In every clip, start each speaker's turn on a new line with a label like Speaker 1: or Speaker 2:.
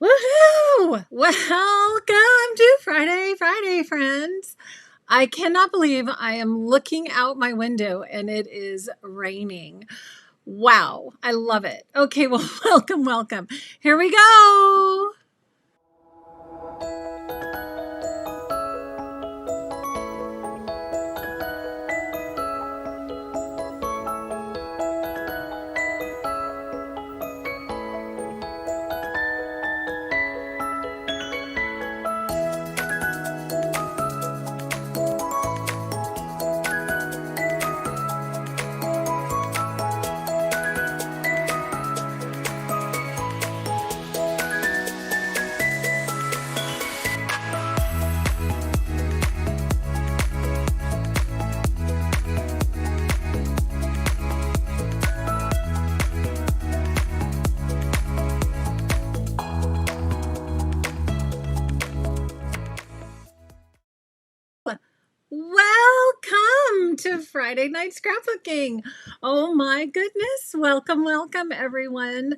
Speaker 1: Woohoo! Welcome to Friday, friends. I cannot believe I am looking out my window and it is raining. Wow, I love it. Okay, well, welcome. Here we go. Welcome to Friday Night Scrapbooking. Oh my goodness. Welcome, everyone.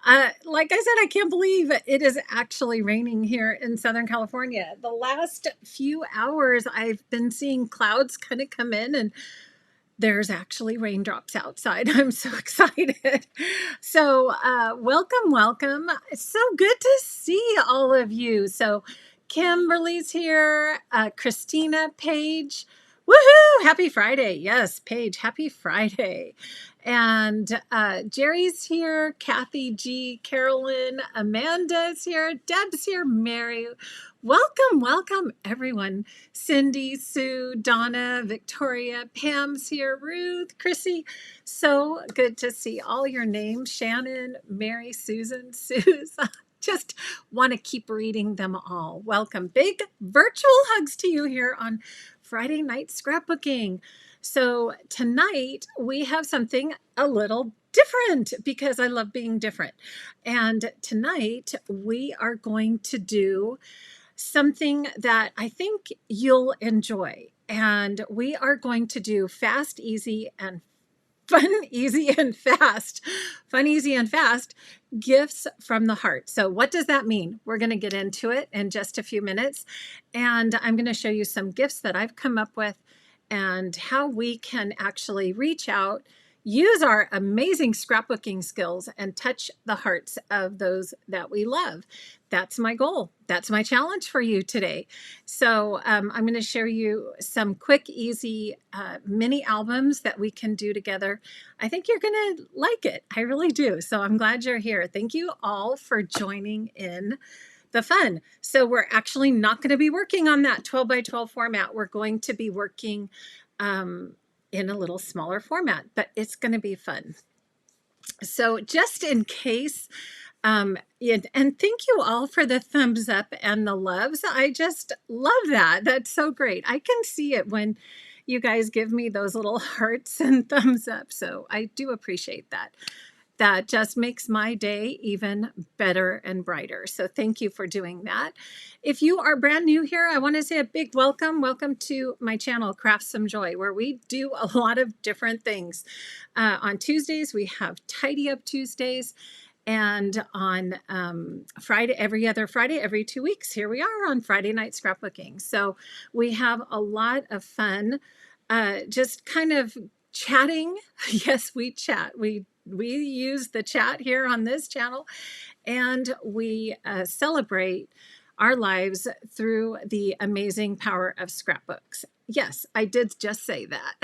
Speaker 1: Like I said, I can't believe it is actually raining here in Southern California. The last few hours, I've been seeing clouds kind of come in and there's actually raindrops outside. I'm so excited. So, welcome. It's so good to see all of you. So, Kimberly's here, Christina, Paige. Woohoo! Happy Friday. Yes, Paige, happy Friday. And Jerry's here, Kathy G, Carolyn, Amanda's here, Deb's here, Mary. Welcome, everyone. Cindy, Sue, Donna, Victoria, Pam's here, Ruth, Chrissy. So good to see all your names. Shannon, Mary, Susan, Suze. Just want to keep reading them all. Welcome. Big virtual hugs to you here on Friday Night Scrapbooking. So tonight we have something a little different because I love being different. And tonight we are going to do something that I think you'll enjoy. And we are going to do fast, easy, and fun, easy, and fast. Fun, easy, and fast gifts from the heart. So what does that mean? We're going to get into it in just a few minutes. And I'm going to show you some gifts that I've come up with and how we can actually reach out, use our amazing scrapbooking skills, and touch the hearts of those that we love. That's my goal. That's my challenge for you today. So I'm going to share you some quick, easy mini albums that we can do together. I think you're going to like it. I really do. So I'm glad you're here. Thank you all for joining in the fun. So we're actually not going to be working on that 12 by 12 format. We're going to be working in a little smaller format, but it's going to be fun. So just in case, and thank you all for the thumbs up and the loves. I just love that. That's so great. I can see it when you guys give me those little hearts and thumbs up. So I do appreciate that. That just makes my day even better and brighter. So thank you for doing that. If you are brand new here, I want to say a big welcome. Welcome to my channel, Craft Some Joy, where we do a lot of different things. On Tuesdays, we have Tidy Up Tuesdays. And on Friday, every 2 weeks, here we are on Friday Night Scrapbooking. So we have a lot of fun just kind of chatting. Yes, we chat. We use the chat here on this channel, and we celebrate our lives through the amazing power of scrapbooks. Yes, I did just say that.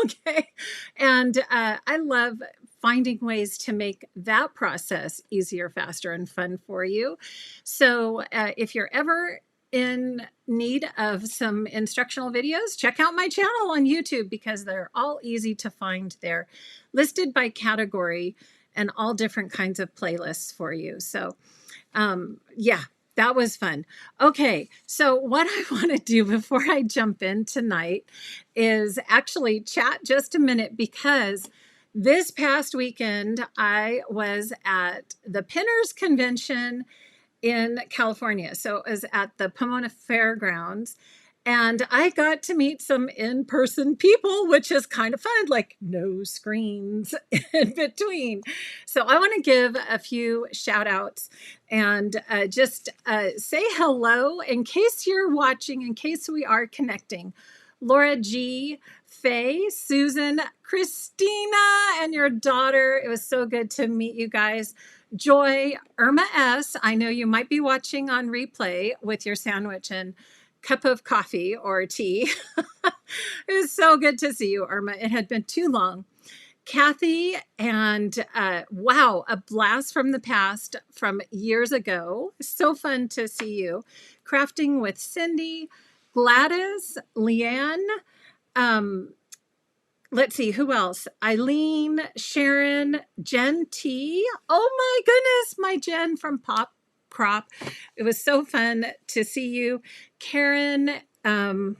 Speaker 1: Okay. And I love finding ways to make that process easier, faster, and fun for you. So if you're ever in need of some instructional videos, check out my channel on YouTube because they're all easy to find there, listed by category and all different kinds of playlists for you. So yeah, that was fun. Okay, so what I want to do before I jump in tonight is actually chat just a minute because this past weekend I was at the Pinners Convention in California. So it was at the Pomona Fairgrounds. And I got to meet some in-person people, which is kind of fun, like no screens in between. So I want to give a few shout outs and just say hello in case you're watching, in case we are connecting. Laura G, Faye, Susan, Christina, and your daughter. It was so good to meet you guys. Joy, Irma S. I know you might be watching on replay with your sandwich and cup of coffee or tea. It was so good to see you, Irma. It had been too long. Kathy, and wow, a blast from the past from years ago. So fun to see you. Crafting with Cindy, Gladys, Leanne, let's see, who else? Eileen, Sharon, Jen T. Oh my goodness, my Jen from Pop Crop. It was so fun to see you. Karen,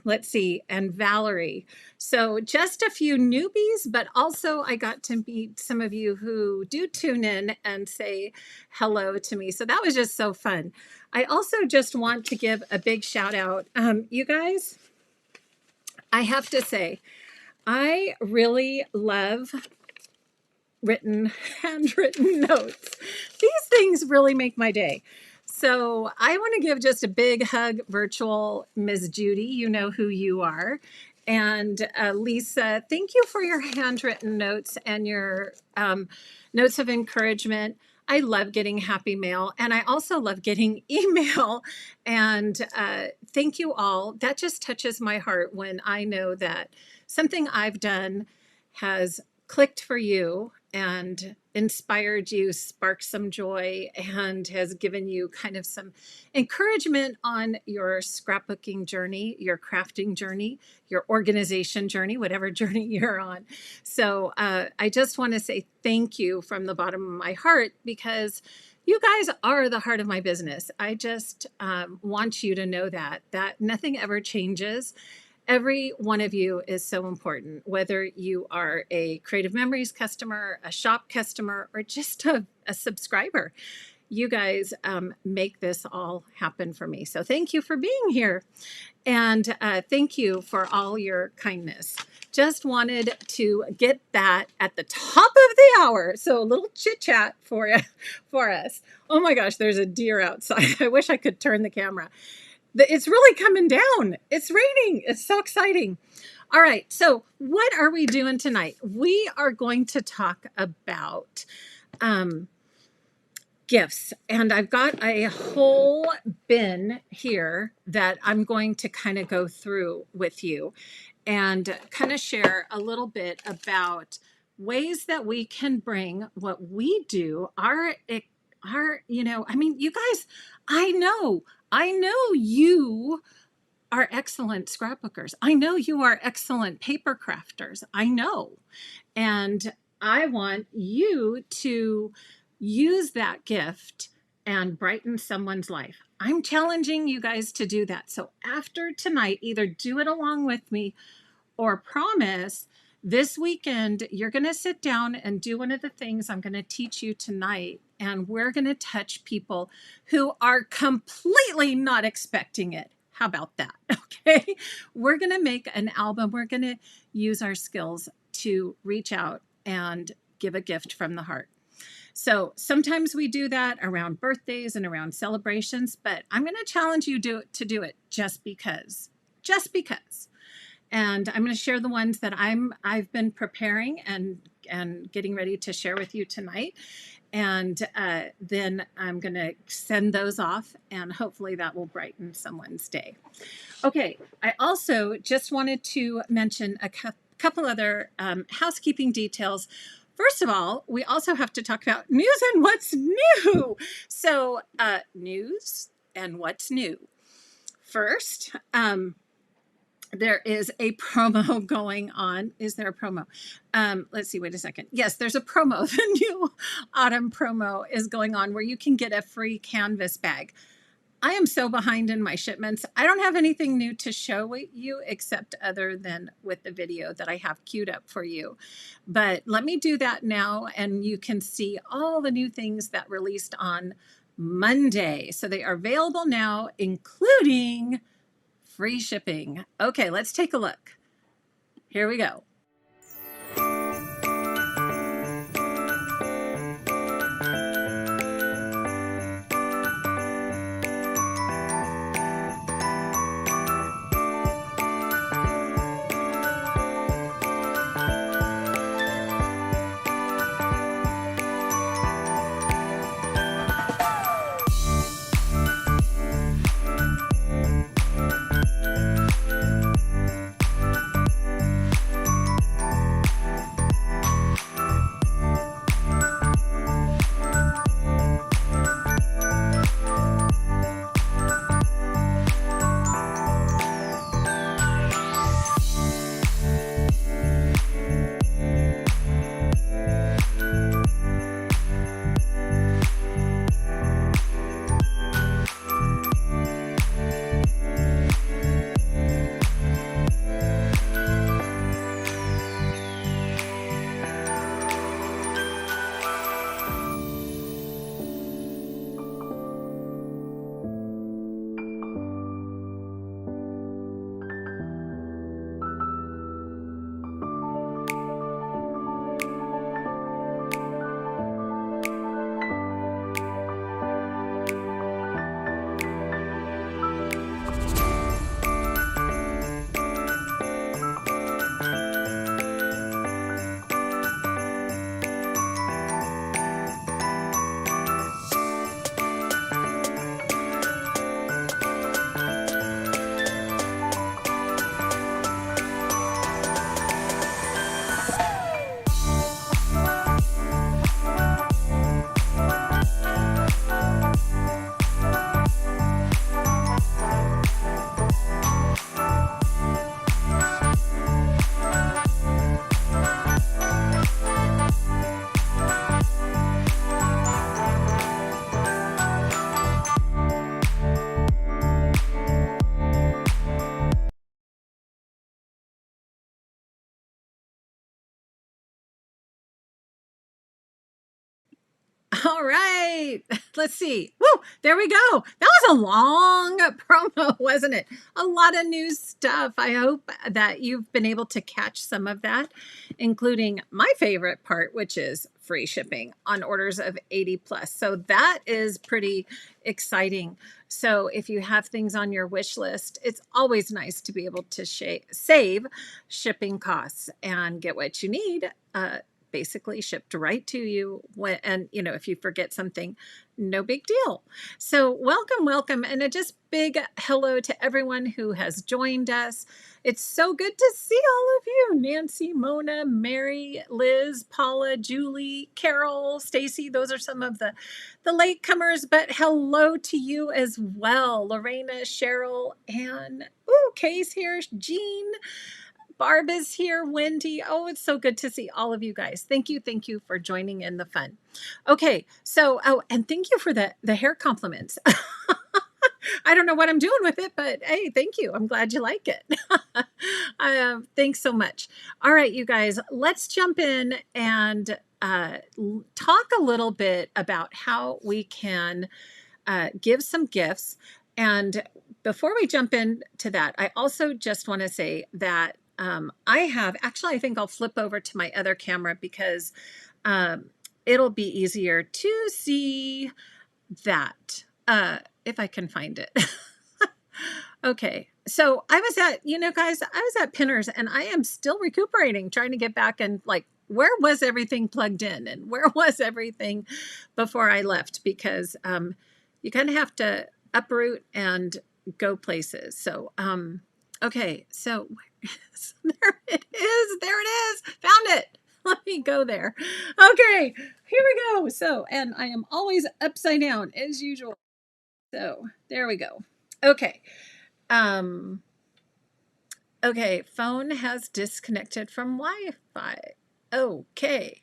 Speaker 1: let's see, and Valerie. So just a few newbies, but also I got to meet some of you who do tune in and say hello to me. So that was just so fun. I also just want to give a big shout out. You guys, I have to say, I really love handwritten notes. These things really make my day. So I want to give just a big hug, virtual Ms. Judy. You know who you are. And Lisa, thank you for your handwritten notes and your notes of encouragement. I love getting happy mail, and I also love getting email. And thank you all. That just touches my heart when I know that something I've done has clicked for you and inspired you, sparked some joy, and has given you kind of some encouragement on your scrapbooking journey, your crafting journey, your organization journey, whatever journey you're on. So I just want to say thank you from the bottom of my heart, because you guys are the heart of my business. I just want you to know that nothing ever changes. Every one of you is so important, whether you are a Creative Memories customer, a shop customer, or just a subscriber. You guys make this all happen for me. So thank you for being here. And thank you for all your kindness. Just wanted to get that at the top of the hour. So a little chit chat for us. Oh my gosh, there's a deer outside. I wish I could turn the camera. It's really coming down. It's raining. It's so exciting. All right. So what are we doing tonight? We are going to talk about gifts. And I've got a whole bin here that I'm going to kind of go through with you and kind of share a little bit about ways that we can bring what we do, you guys, I know you are excellent scrapbookers. I know you are excellent paper crafters. I know. And I want you to use that gift and brighten someone's life. I'm challenging you guys to do that. So after tonight, either do it along with me or promise this weekend, you're going to sit down and do one of the things I'm going to teach you tonight. And we're going to touch people who are completely not expecting it. How about that? Okay. We're going to make an album. We're going to use our skills to reach out and give a gift from the heart. So sometimes we do that around birthdays and around celebrations, but I'm going to challenge you to do it just because. And I'm going to share the ones that I've been preparing and getting ready to share with you tonight. And then I'm going to send those off, and hopefully that will brighten someone's day. Okay, I also just wanted to mention a couple other housekeeping details. First of all, we also have to talk about news and what's new. So news and what's new. First, there is a promo going on. Is there a promo? Let's see, wait a second. Yes, there's a promo. The new autumn promo is going on where you can get a free canvas bag. I am so behind in my shipments. I don't have anything new to show you except other than with the video that I have queued up for you. But let me do that now, and you can see all the new things that released on Monday. So they are available now, including free shipping. Okay, let's take a look. Here we go. All right, let's see. Woo, there we go. That was a long promo, wasn't it? A lot of new stuff. I hope that you've been able to catch some of that, including my favorite part, which is free shipping on orders of 80 plus. So that is pretty exciting. So if you have things on your wish list, it's always nice to be able to save shipping costs and get what you need. Basically shipped right to you and if you forget something, no big deal. So welcome and a just big hello to everyone who has joined us. It's so good to see all of you. Nancy, Mona, Mary, Liz, Paula, Julie, Carol, Stacy. Those are some of the latecomers, but hello to you as well. Lorena, Cheryl, Anne, Kay's here, Jean, Barb is here, Wendy. Oh, it's so good to see all of you guys. Thank you for joining in the fun. Okay, so and thank you for the hair compliments. I don't know what I'm doing with it, but hey, thank you. I'm glad you like it. Thanks so much. All right, you guys, let's jump in and talk a little bit about how we can give some gifts. And before we jump into that, I also just want to say that I think I'll flip over to my other camera because it'll be easier to see that if I can find it. Okay, so I was at Pinners and I am still recuperating, trying to get back and where was everything plugged in and where was everything before I left, because you kind of have to uproot and go places. So okay, so there it is. Found it. Let me go there. Okay, here we go. So, and I am always upside down as usual. So there we go. Okay. Okay, phone has disconnected from Wi-Fi. Okay.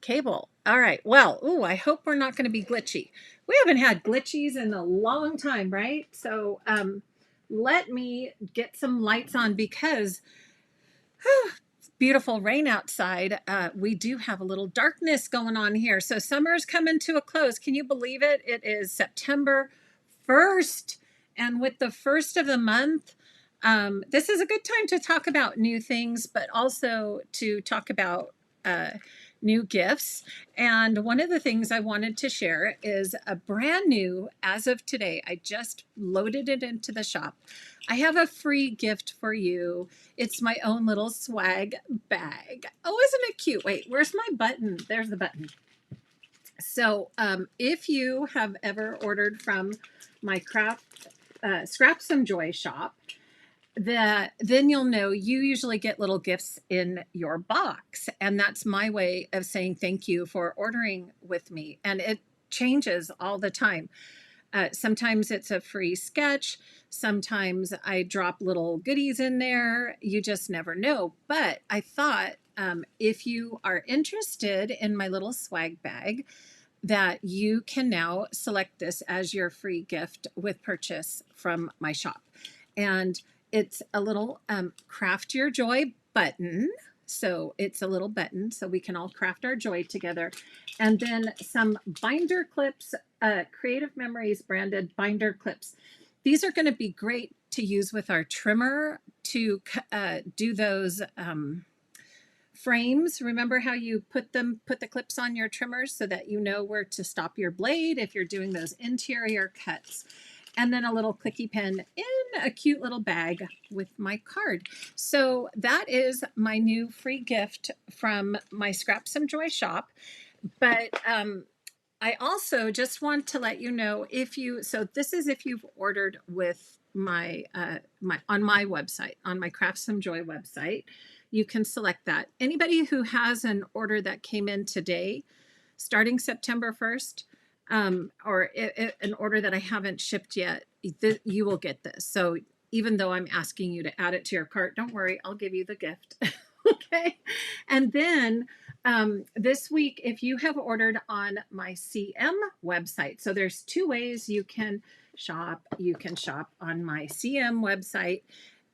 Speaker 1: Cable. All right. Well, I hope we're not going to be glitchy. We haven't had glitchies in a long time, right? So, let me get some lights on because it's beautiful rain outside. We do have a little darkness going on here. So summer's coming to a close. Can you believe it? It is September 1st. And with the first of the month, This is a good time to talk about new things, but also to talk about uh, new gifts. And one of the things I wanted to share is a brand new, as of today, I just loaded it into the shop. I have a free gift for you. It's my own little swag bag. Oh, isn't it cute? Wait, where's my button? There's the button. So if you have ever ordered from my Scrap Some Joy shop, then you'll know you usually get little gifts in your box. And that's my way of saying thank you for ordering with me. And it changes all the time. Sometimes it's a free sketch. Sometimes I drop little goodies in there. You just never know. But I thought if you are interested in my little swag bag, that you can now select this as your free gift with purchase from my shop. And it's a little craft your joy button. So it's a little button so we can all craft our joy together. And then some binder clips, Creative Memories branded binder clips. These are going to be great to use with our trimmer to do those frames. Remember how you put the clips on your trimmers so that you know where to stop your blade if you're doing those interior cuts. And then a little clicky pen in a cute little bag with my card. So that is my new free gift from my Scrap Some Joy shop. But I also just want to let you know so this is if you've ordered with my on my website, on my Craft Some Joy website, you can select that. Anybody who has an order that came in today, starting September 1st, or an order that I haven't shipped yet, you will get this. So even though I'm asking you to add it to your cart, don't worry, I'll give you the gift. Okay. And then this week, if you have ordered on my CM website, so there's two ways you can shop. You can shop on my CM website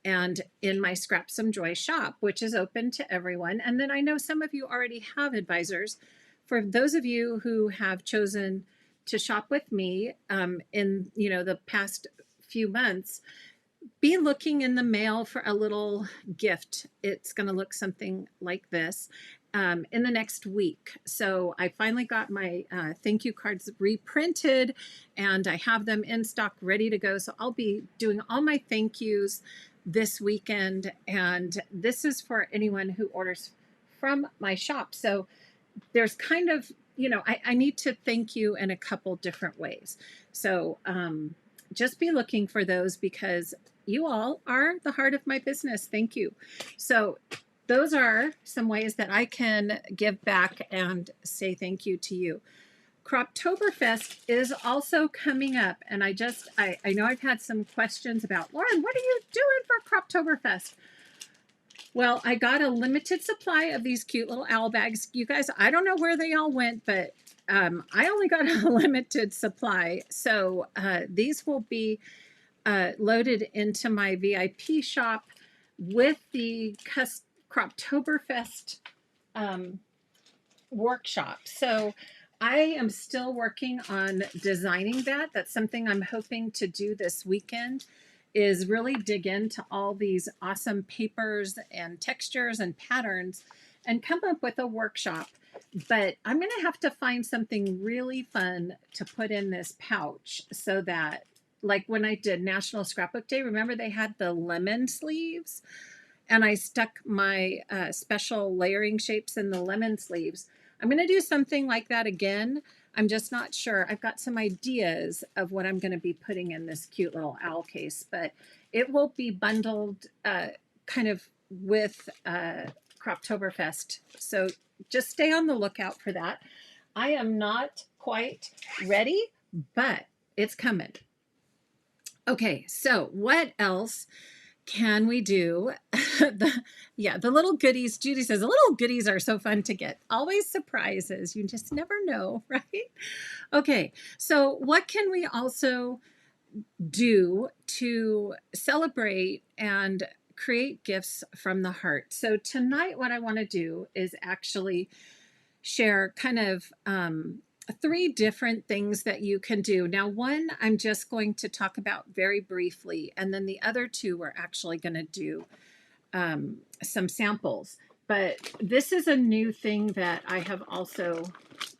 Speaker 1: and in my Scrap Some Joy shop, which is open to everyone. And then I know some of you already have advisors. For those of you who have chosen to shop with me in the past few months, be looking in the mail for a little gift. It's going to look something like this in the next week. So I finally got my thank you cards reprinted and I have them in stock ready to go. So I'll be doing all my thank yous this weekend. And this is for anyone who orders from my shop. So there's kind of, I need to thank you in a couple different ways. So just be looking for those because you all are the heart of my business. Thank you. So those are some ways that I can give back and say thank you to you. Croptoberfest is also coming up. And I know I've had some questions about, Lauren, what are you doing for Croptoberfest? Well, I got a limited supply of these cute little owl bags. You guys, I don't know where they all went, but I only got a limited supply. So these will be loaded into my VIP shop with the Croptoberfest workshop. So I am still working on designing that. That's something I'm hoping to do this weekend, is really dig into all these awesome papers and textures and patterns and come up with a workshop. But I'm going to have to find something really fun to put in this pouch so that, like when I did National Scrapbook Day, remember they had the lemon sleeves? And I stuck my special layering shapes in the lemon sleeves. I'm going to do something like that again. I'm just not sure. I've got some ideas of what I'm going to be putting in this cute little owl case, but it will be bundled kind of with Croptoberfest. So just stay on the lookout for that. I am not quite ready, but it's coming. Okay, so what else can we do? The little goodies. Judy says the little goodies are so fun to get. Always surprises. You just never know, right? Okay, so what can we also do to celebrate and create gifts from the heart? So tonight, what I want to do is actually share kind of three different things that you can do. Now, one I'm just going to talk about very briefly, and then the other two we're actually going to do some samples. But this is a new thing that I have also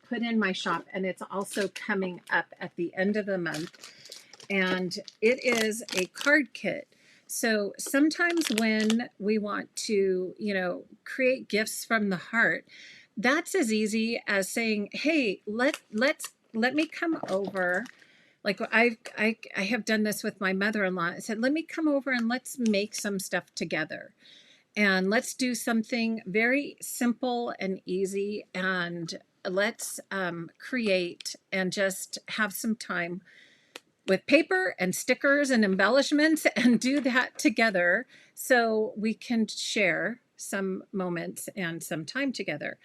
Speaker 1: put in my shop, and it's also coming up at the end of the month. And it is a card kit. So sometimes when we want to, create gifts from the heart, that's as easy as saying, "Hey, let me come over." Like I have done this with my mother-in-law. I said, "Let me come over and let's make some stuff together." And let's do something very simple and easy, and let's create and just have some time with paper and stickers and embellishments and do that together so we can share some moments and some time together.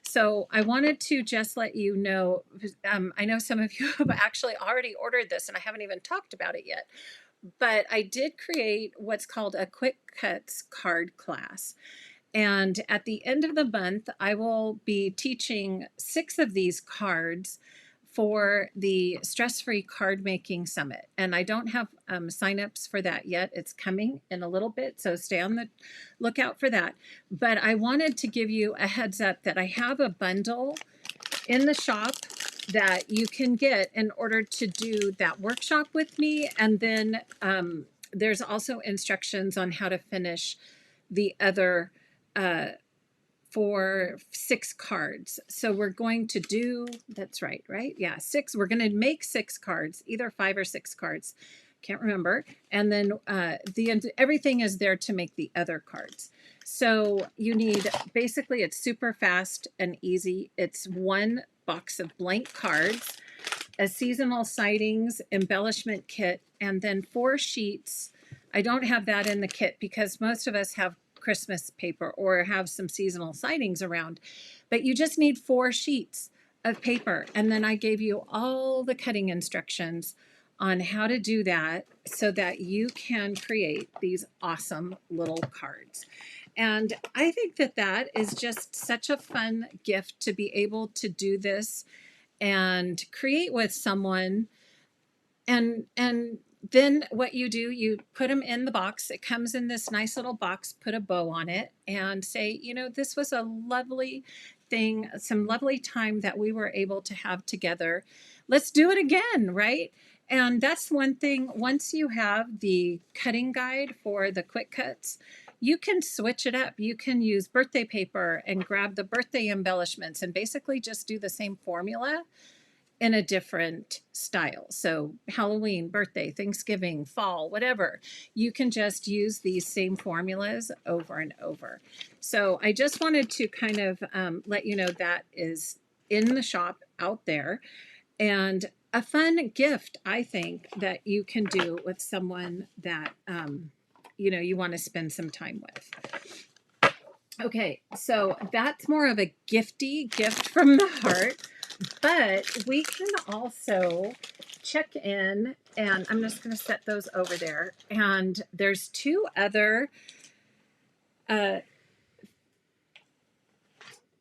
Speaker 1: So I wanted to just let you know, I know some of you have actually already ordered this and I haven't even talked about it yet, but I did create what's called a Quick Cuts card class. And at the end of the month, I will be teaching 6 of these cards for the Stress-Free Card Making Summit. And I don't have signups for that yet. It's coming in a little bit, so stay on the lookout for that. But I wanted to give you a heads up that I have a bundle in the shop that you can get in order to do that workshop with me. And then there's also instructions on how to finish the other for 6 cards. So we're going to do, that's right? Yeah, 6. We're going to make 6 cards, either 5 or 6 cards. Can't remember. And then everything is there to make the other cards. So you need, basically it's super fast and easy. It's 1 box of blank cards, a seasonal sightings embellishment kit, and then 4 sheets. I don't have that in the kit because most of us have Christmas paper or have some seasonal sightings around, but you just need 4 sheets of paper. And then I gave you all the cutting instructions on how to do that so that you can create these awesome little cards. And I think that that is just such a fun gift to be able to do this and create with someone. And then what you do, you put them in the box. It comes in this nice little box, put a bow on it and say, this was a lovely thing, some lovely time that we were able to have together. Let's do it again, right? And that's one thing. Once you have the cutting guide for the quick cuts, you can switch it up. You can use birthday paper and grab the birthday embellishments and basically just do the same formula in a different style. So Halloween, birthday, Thanksgiving, fall, whatever. You can just use these same formulas over and over. So I just wanted to kind of let you know that is in the shop out there. And a fun gift, I think, that you can do with someone that, you want to spend some time with. Okay, so that's more of a gifty gift from the heart. But we can also check in, and I'm just going to set those over there. And there's 2 other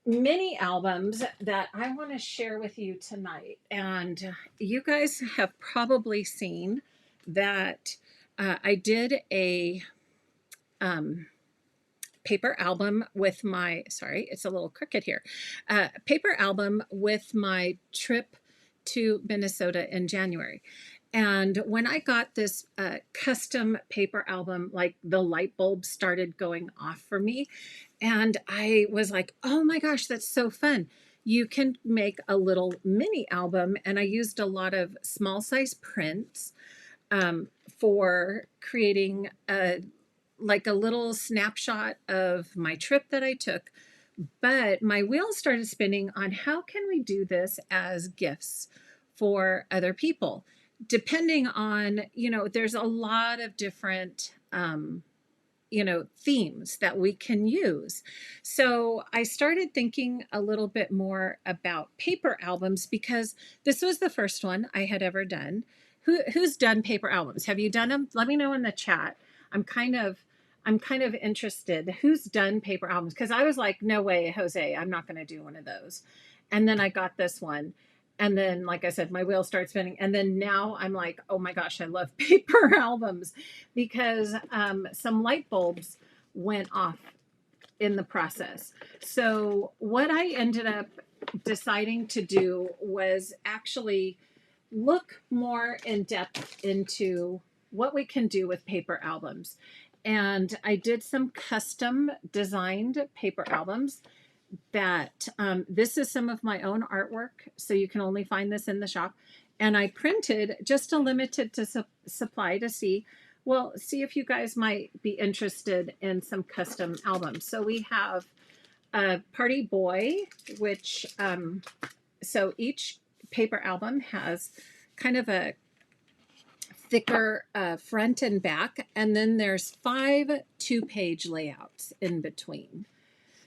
Speaker 1: mini albums that I want to share with you tonight. And you guys have probably seen that I did a paper album with my, sorry, it's a little crooked here, paper album with my trip to Minnesota in January. And when I got this custom paper album, like the light bulb started going off for me. And I was like, oh my gosh, that's so fun. You can make a little mini album. And I used a lot of small size prints for creating like a little snapshot of my trip that I took. But my wheels started spinning on how can we do this as gifts for other people? Depending on, there's a lot of different, themes that we can use. So I started thinking a little bit more about paper albums because this was the first one I had ever done. Who's done paper albums? Have you done them? Let me know in the chat. I'm kind of interested. Who's done paper albums? Because I was like, no way, Jose, I'm not going to do one of those. And then I got this one. And then, like I said, my wheels start spinning. And then now I'm like, oh my gosh, I love paper albums because some light bulbs went off in the process. So, what I ended up deciding to do was actually look more in depth into what we can do with paper albums. And I did some custom designed paper albums that this is some of my own artwork. So you can only find this in the shop. And I printed just a limited to supply to see, well, see if you guys might be interested in some custom albums. So we have a Party Boy, which, so each paper album has kind of a thicker front and back, and then there's 5 2-page layouts in between.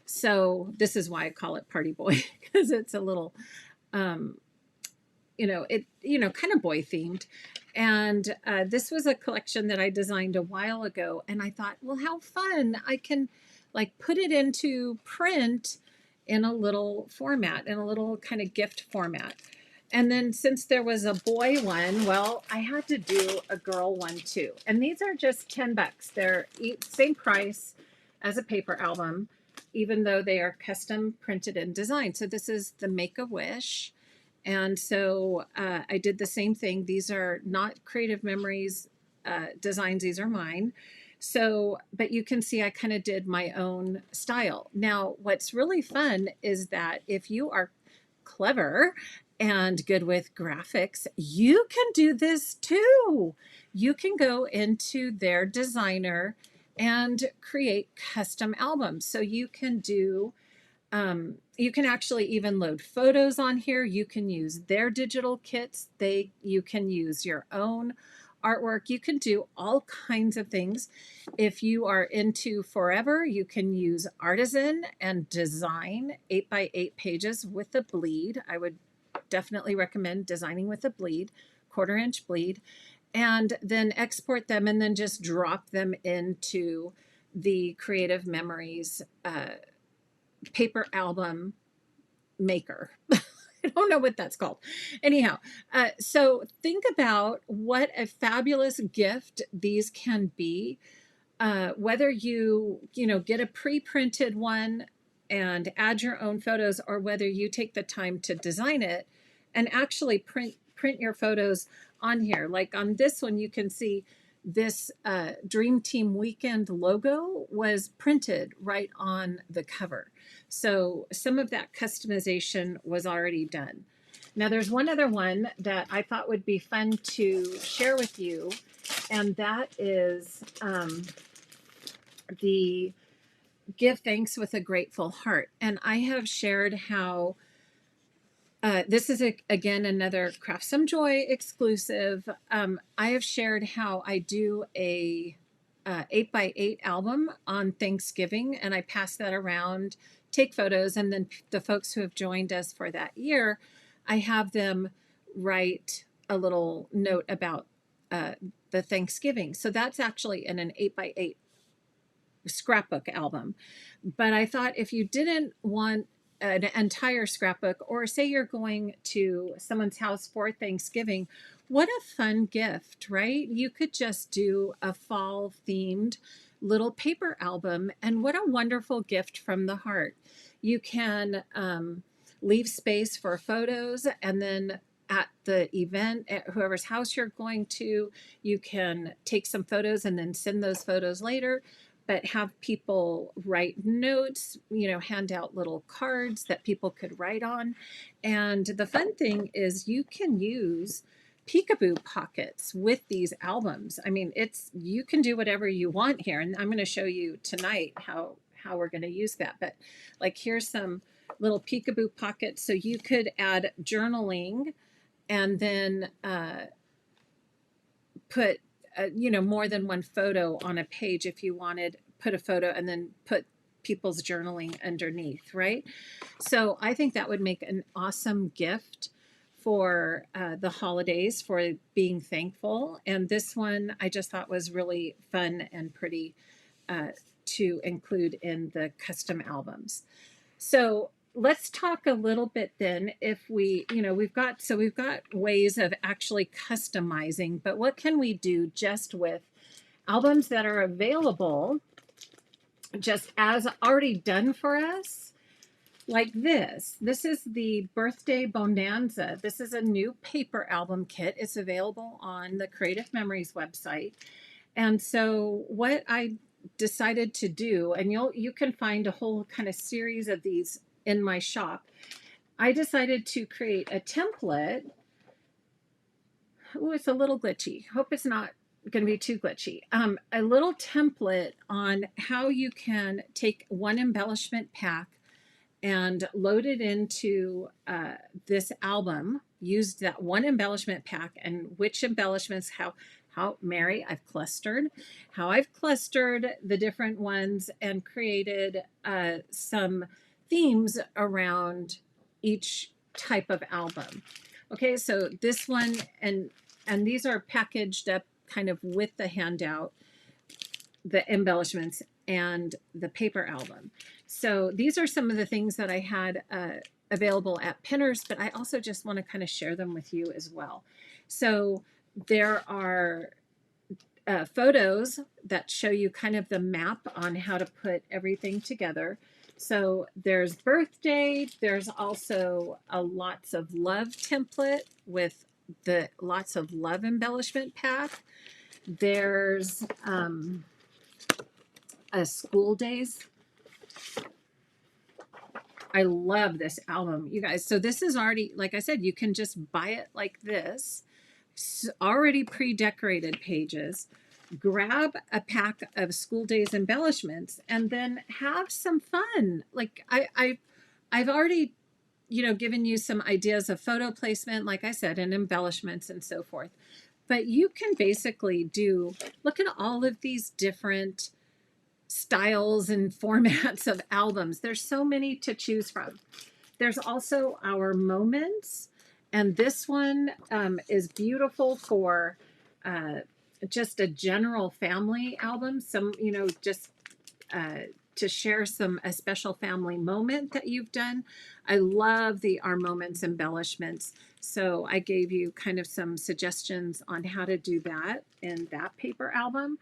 Speaker 1: So this is why I call it Party Boy, because it's a little, kind of boy themed. And this was a collection that I designed a while ago, and I thought, well, how fun! I can like put it into print in a little format, in a little kind of gift format. And then since there was a boy one, well, I had to do a girl one too. And these are just $10. They're same price as a paper album, even though they are custom printed and designed. So this is the Make-A-Wish. And so I did the same thing. These are not Creative Memories designs. These are mine. So, but you can see I kind of did my own style. Now, what's really fun is that if you are clever and good with graphics, you can do this too. You can go into their designer and create custom albums. So you can do, you can actually even load photos on here. You can use their digital kits. You can use your own artwork. You can do all kinds of things. If you are into forever, you can use Artisan and design 8x8 pages with a bleed. I would definitely recommend designing with a bleed, 1/4 inch bleed, and then export them and then just drop them into the Creative Memories paper album maker. I don't know what that's called. Anyhow, so think about what a fabulous gift these can be. Whether you get a pre-printed one and add your own photos, or whether you take the time to design it and actually print your photos on here. Like on this one, you can see this Dream Team Weekend logo was printed right on the cover. So some of that customization was already done. Now there's one other one that I thought would be fun to share with you, and that is the Give Thanks with a Grateful Heart. And I have shared how this is, again, another Craft Some Joy exclusive. I have shared how I do a 8x8 album on Thanksgiving, and I pass that around, take photos, and then the folks who have joined us for that year, I have them write a little note about the Thanksgiving. So that's actually in an 8x8 scrapbook album. But I thought if you didn't want an entire scrapbook, or say you're going to someone's house for Thanksgiving, what a fun gift, right? You could just do a fall themed little paper album, and what a wonderful gift from the heart. You can leave space for photos, and then at the event, at whoever's house you're going to, you can take some photos and then send those photos later, but have people write notes, hand out little cards that people could write on. And the fun thing is you can use peekaboo pockets with these albums. I mean, you can do whatever you want here. And I'm going to show you tonight how we're going to use that. But like, here's some little peekaboo pockets. So you could add journaling and then put more than one photo on a page if you wanted, put a photo and then put people's journaling underneath, right? So I think that would make an awesome gift for the holidays, for being thankful. And this one I just thought was really fun and pretty to include in the custom albums. So let's talk a little bit then if we, we've got ways of actually customizing, but what can we do just with albums that are available just as already done for us? Like this. This is the Birthday Bonanza. This is a new paper album kit. It's available on the Creative Memories website. And so what I decided to do, and you can find a whole kind of series of these in my shop. I decided to create a template. Oh, it's a little glitchy. Hope it's not going to be too glitchy. A little template on how you can take one embellishment pack and load it into this album. Used that one embellishment pack, and which embellishments, how Mary, I've clustered the different ones and created some themes around each type of album. Okay, so this one, and these are packaged up kind of with the handout, the embellishments and the paper album. So these are some of the things that I had available at Pinners, but I also just want to kind of share them with you as well. So there are photos that show you kind of the map on how to put everything together. So there's birthday. There's also a lots of love template with the lots of love embellishment pack. There's a school days. I love this album, you guys. So this is already, like I said, you can just buy it like this. It's already pre-decorated pages. Grab a pack of school days embellishments and then have some fun. Like I've already, given you some ideas of photo placement, like I said, and embellishments and so forth. But you can basically look at all of these different styles and formats of albums. There's so many to choose from. There's also our moments, and this one is beautiful for just a general family album. Some, just to share a special family moment that you've done. I love the Our Moments embellishments. So I gave you kind of some suggestions on how to do that in that paper album.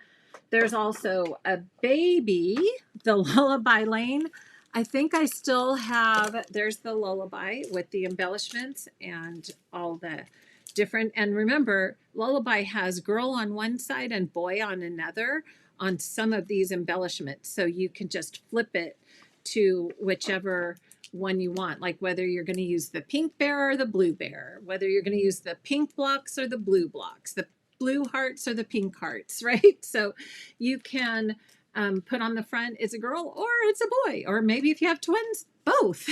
Speaker 1: There's also a baby, the Lullaby Lane. I think I still have, there's the Lullaby with the embellishments and all the different, and remember, Lullaby has girl on one side and boy on another on some of these embellishments. So you can just flip it to whichever one you want, like whether you're going to use the pink bear or the blue bear, whether you're going to use the pink blocks or the blue blocks, the blue hearts or the pink hearts, right? So you can put on the front, it's a girl or it's a boy, or maybe if you have twins, both.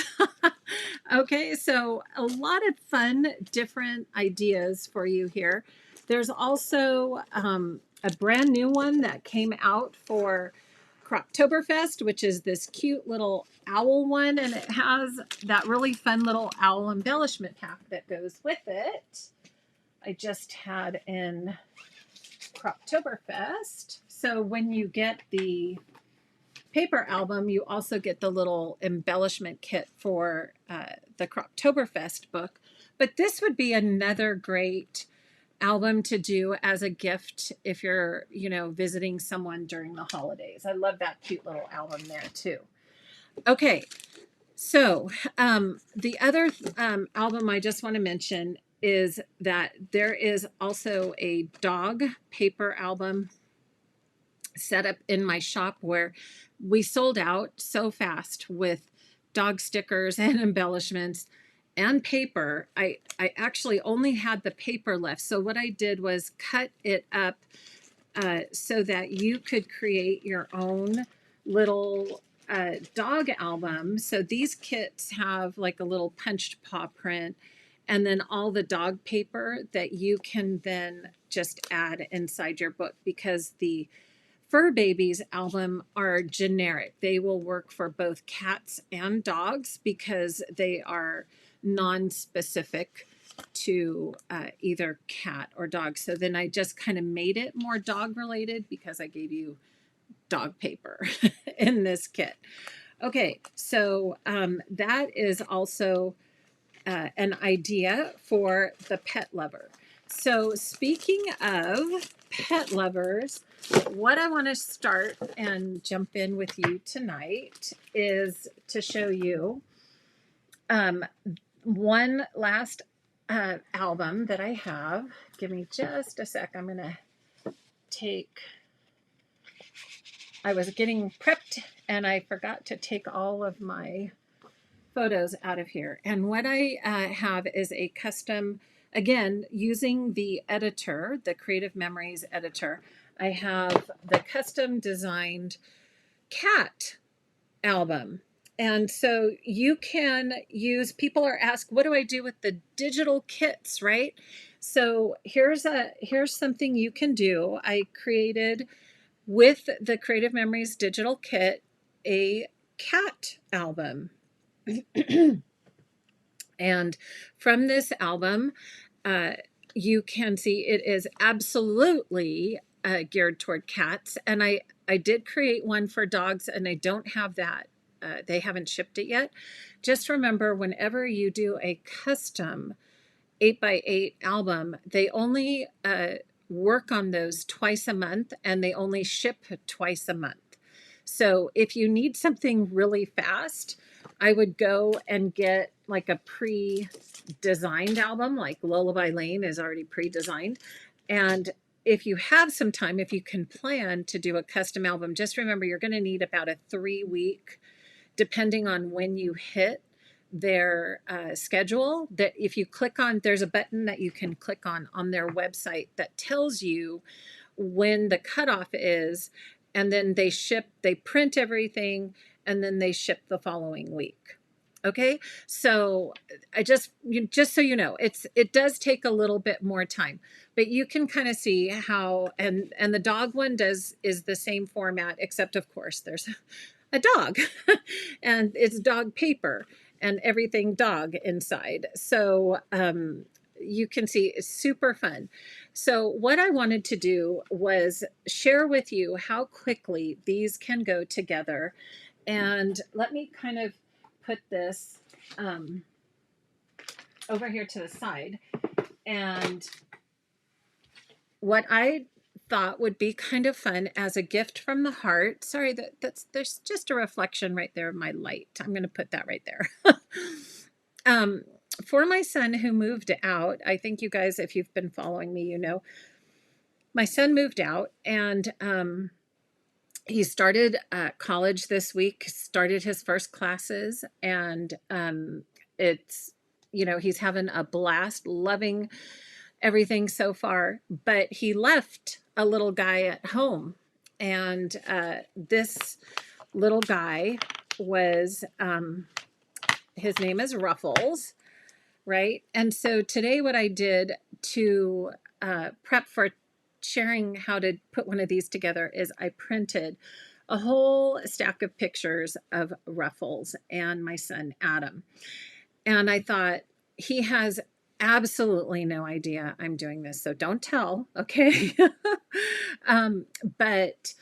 Speaker 1: Okay, so a lot of fun, different ideas for you here. There's also a brand new one that came out for Croptoberfest, which is this cute little owl one, and it has that really fun little owl embellishment pack that goes with it. I just had in Croptoberfest. So when you get the paper album, you also get the little embellishment kit for the Croptoberfest book. But this would be another great album to do as a gift if you're, visiting someone during the holidays. I love that cute little album there too. Okay, so the other album I just want to mention is that there is also a dog paper album set up in my shop where we sold out so fast with dog stickers and embellishments and paper. I actually only had the paper left. So what I did was cut it up so that you could create your own little dog album. So these kits have like a little punched paw print and then all the dog paper that you can then just add inside your book, because the Fur Babies album are generic. They will work for both cats and dogs because they are non-specific to either cat or dog. So then I just kind of made it more dog related because I gave you dog paper in this kit. Okay, so that is also an idea for the pet lover. So speaking of pet lovers, what I want to start and jump in with you tonight is to show you one last album that I have. Give me just a sec. I'm going to take, I was getting prepped and I forgot to take all of my photos out of here. And what I have is a custom, again, using the editor, the Creative Memories editor. I have the custom designed cat album. And so you can use, people are asked, what do I do with the digital kits, right? So here's something you can do. I created with the Creative Memories digital kit a cat album. And from this album, you can see it is absolutely geared toward cats. And I did create one for dogs, and I don't have that. They haven't shipped it yet. Just remember, whenever you do a custom 8x8 album, they only work on those twice a month, and they only ship twice a month. So if you need something really fast, I would go and get like a pre-designed album, like Lullaby Lane is already pre-designed. And if you have some time, if you can plan to do a custom album, just remember you're going to need about a 3-week, depending on when you hit their schedule. That if you click on, there's a button that you can click on their website that tells you when the cutoff is, and then they print everything, and then they ship the following week. Okay, so just so you know, it does take a little bit more time, but you can kind of see how, and the dog one is the same format, except of course there's a dog and it's dog paper and everything dog inside. So you can see it's super fun. So what I wanted to do was share with you how quickly these can go together. And let me kind of put this over here to the side. And what I thought would be kind of fun as a gift from the heart. Sorry, there's just a reflection right there of my light. I'm going to put that right there. For my son who moved out, I think you guys, if you've been following me, you know, my son moved out, and he started college this week, started his first classes, and it's, you know, he's having a blast, loving everything so far, but he left a little guy at home. And this little guy was, his name is Ruffles, right? And so today what I did to prep for sharing how to put one of these together is I printed a whole stack of pictures of Ruffles and my son Adam. And I thought, he has absolutely no idea I'm doing this, so don't tell, okay? But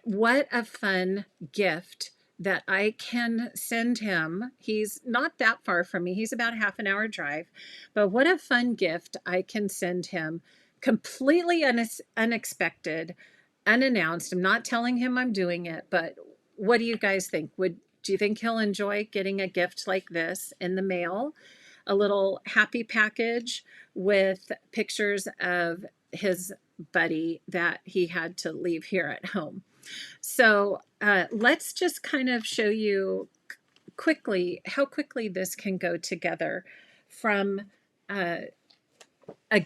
Speaker 1: what a fun gift that I can send him. He's not that far from me. He's about a half an hour drive, but what a fun gift I can send him, completely unexpected, unannounced. I'm not telling him I'm doing it, but what do you guys think? Do you think he'll enjoy getting a gift like this in the mail? A little happy package with pictures of his buddy that he had to leave here at home. So let's just kind of show you quickly how quickly this can go together from a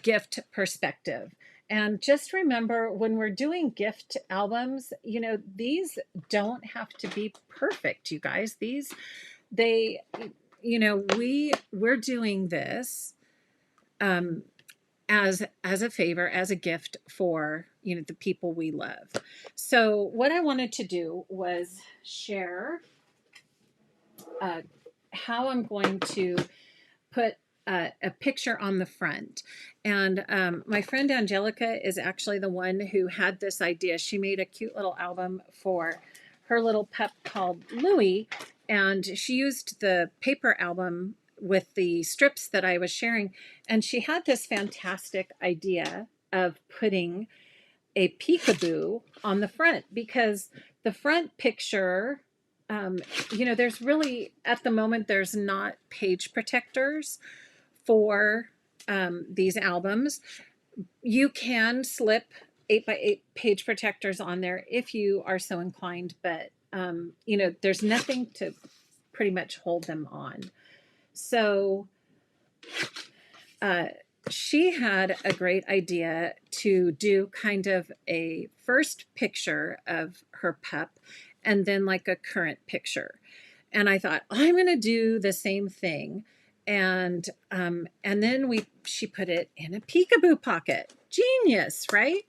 Speaker 1: gift perspective. And just remember, when we're doing gift albums, you know, these don't have to be perfect, you guys. They, you know, we're doing this as a favor, as a gift for, you know, the people we love. So what I wanted to do was share how I'm going to put a picture on the front. And my friend Angelica is actually the one who had this idea. She made a cute little album for her little pup called Louie, and she used the paper album with the strips that I was sharing, and she had this fantastic idea of putting a peekaboo on the front, because the front picture, there's really, at the moment, there's not page protectors for these albums. You can slip 8x8 page protectors on there if you are so inclined, but there's nothing to pretty much hold them on. So she had a great idea to do kind of a first picture of her pup and then like a current picture. And I thought, I'm going to do the same thing. And then she put it in a peekaboo pocket. Genius, right?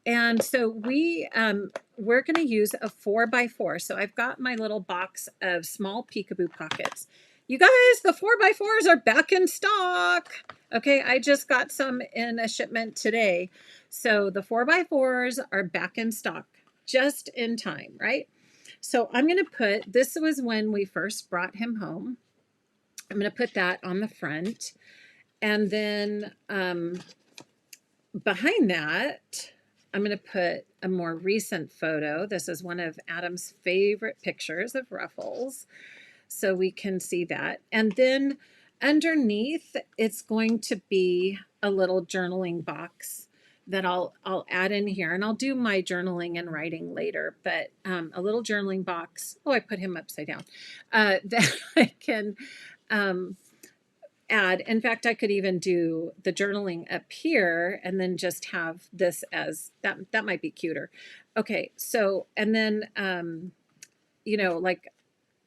Speaker 1: And so we're going to use a 4x4. So I've got my little box of small peekaboo pockets. You guys, the 4x4s are back in stock. Okay, I just got some in a shipment today. So the 4x4s are back in stock just in time, right? So I'm going to put, this was when we first brought him home. I'm going to put that on the front. And then behind that, I'm going to put a more recent photo. This is one of Adam's favorite pictures of Ruffles. So we can see that. And then underneath, it's going to be a little journaling box that I'll add in here. And I'll do my journaling and writing later. But a little journaling box. Oh, I put him upside down. That I can add. In fact, I could even do the journaling up here and then just have this as, that might be cuter. Okay, so, and then,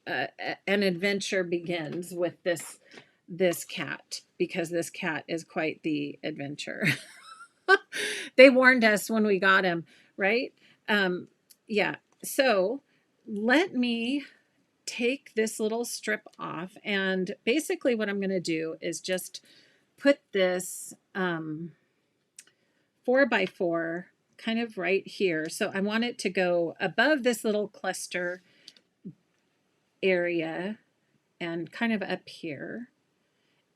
Speaker 1: an adventure begins with this cat, because this cat is quite the adventure. They warned us when we got him, right? Yeah, so let me take this little strip off, and basically what I'm going to do is just put this 4x4 kind of right here. So I want it to go above this little cluster area and kind of up here.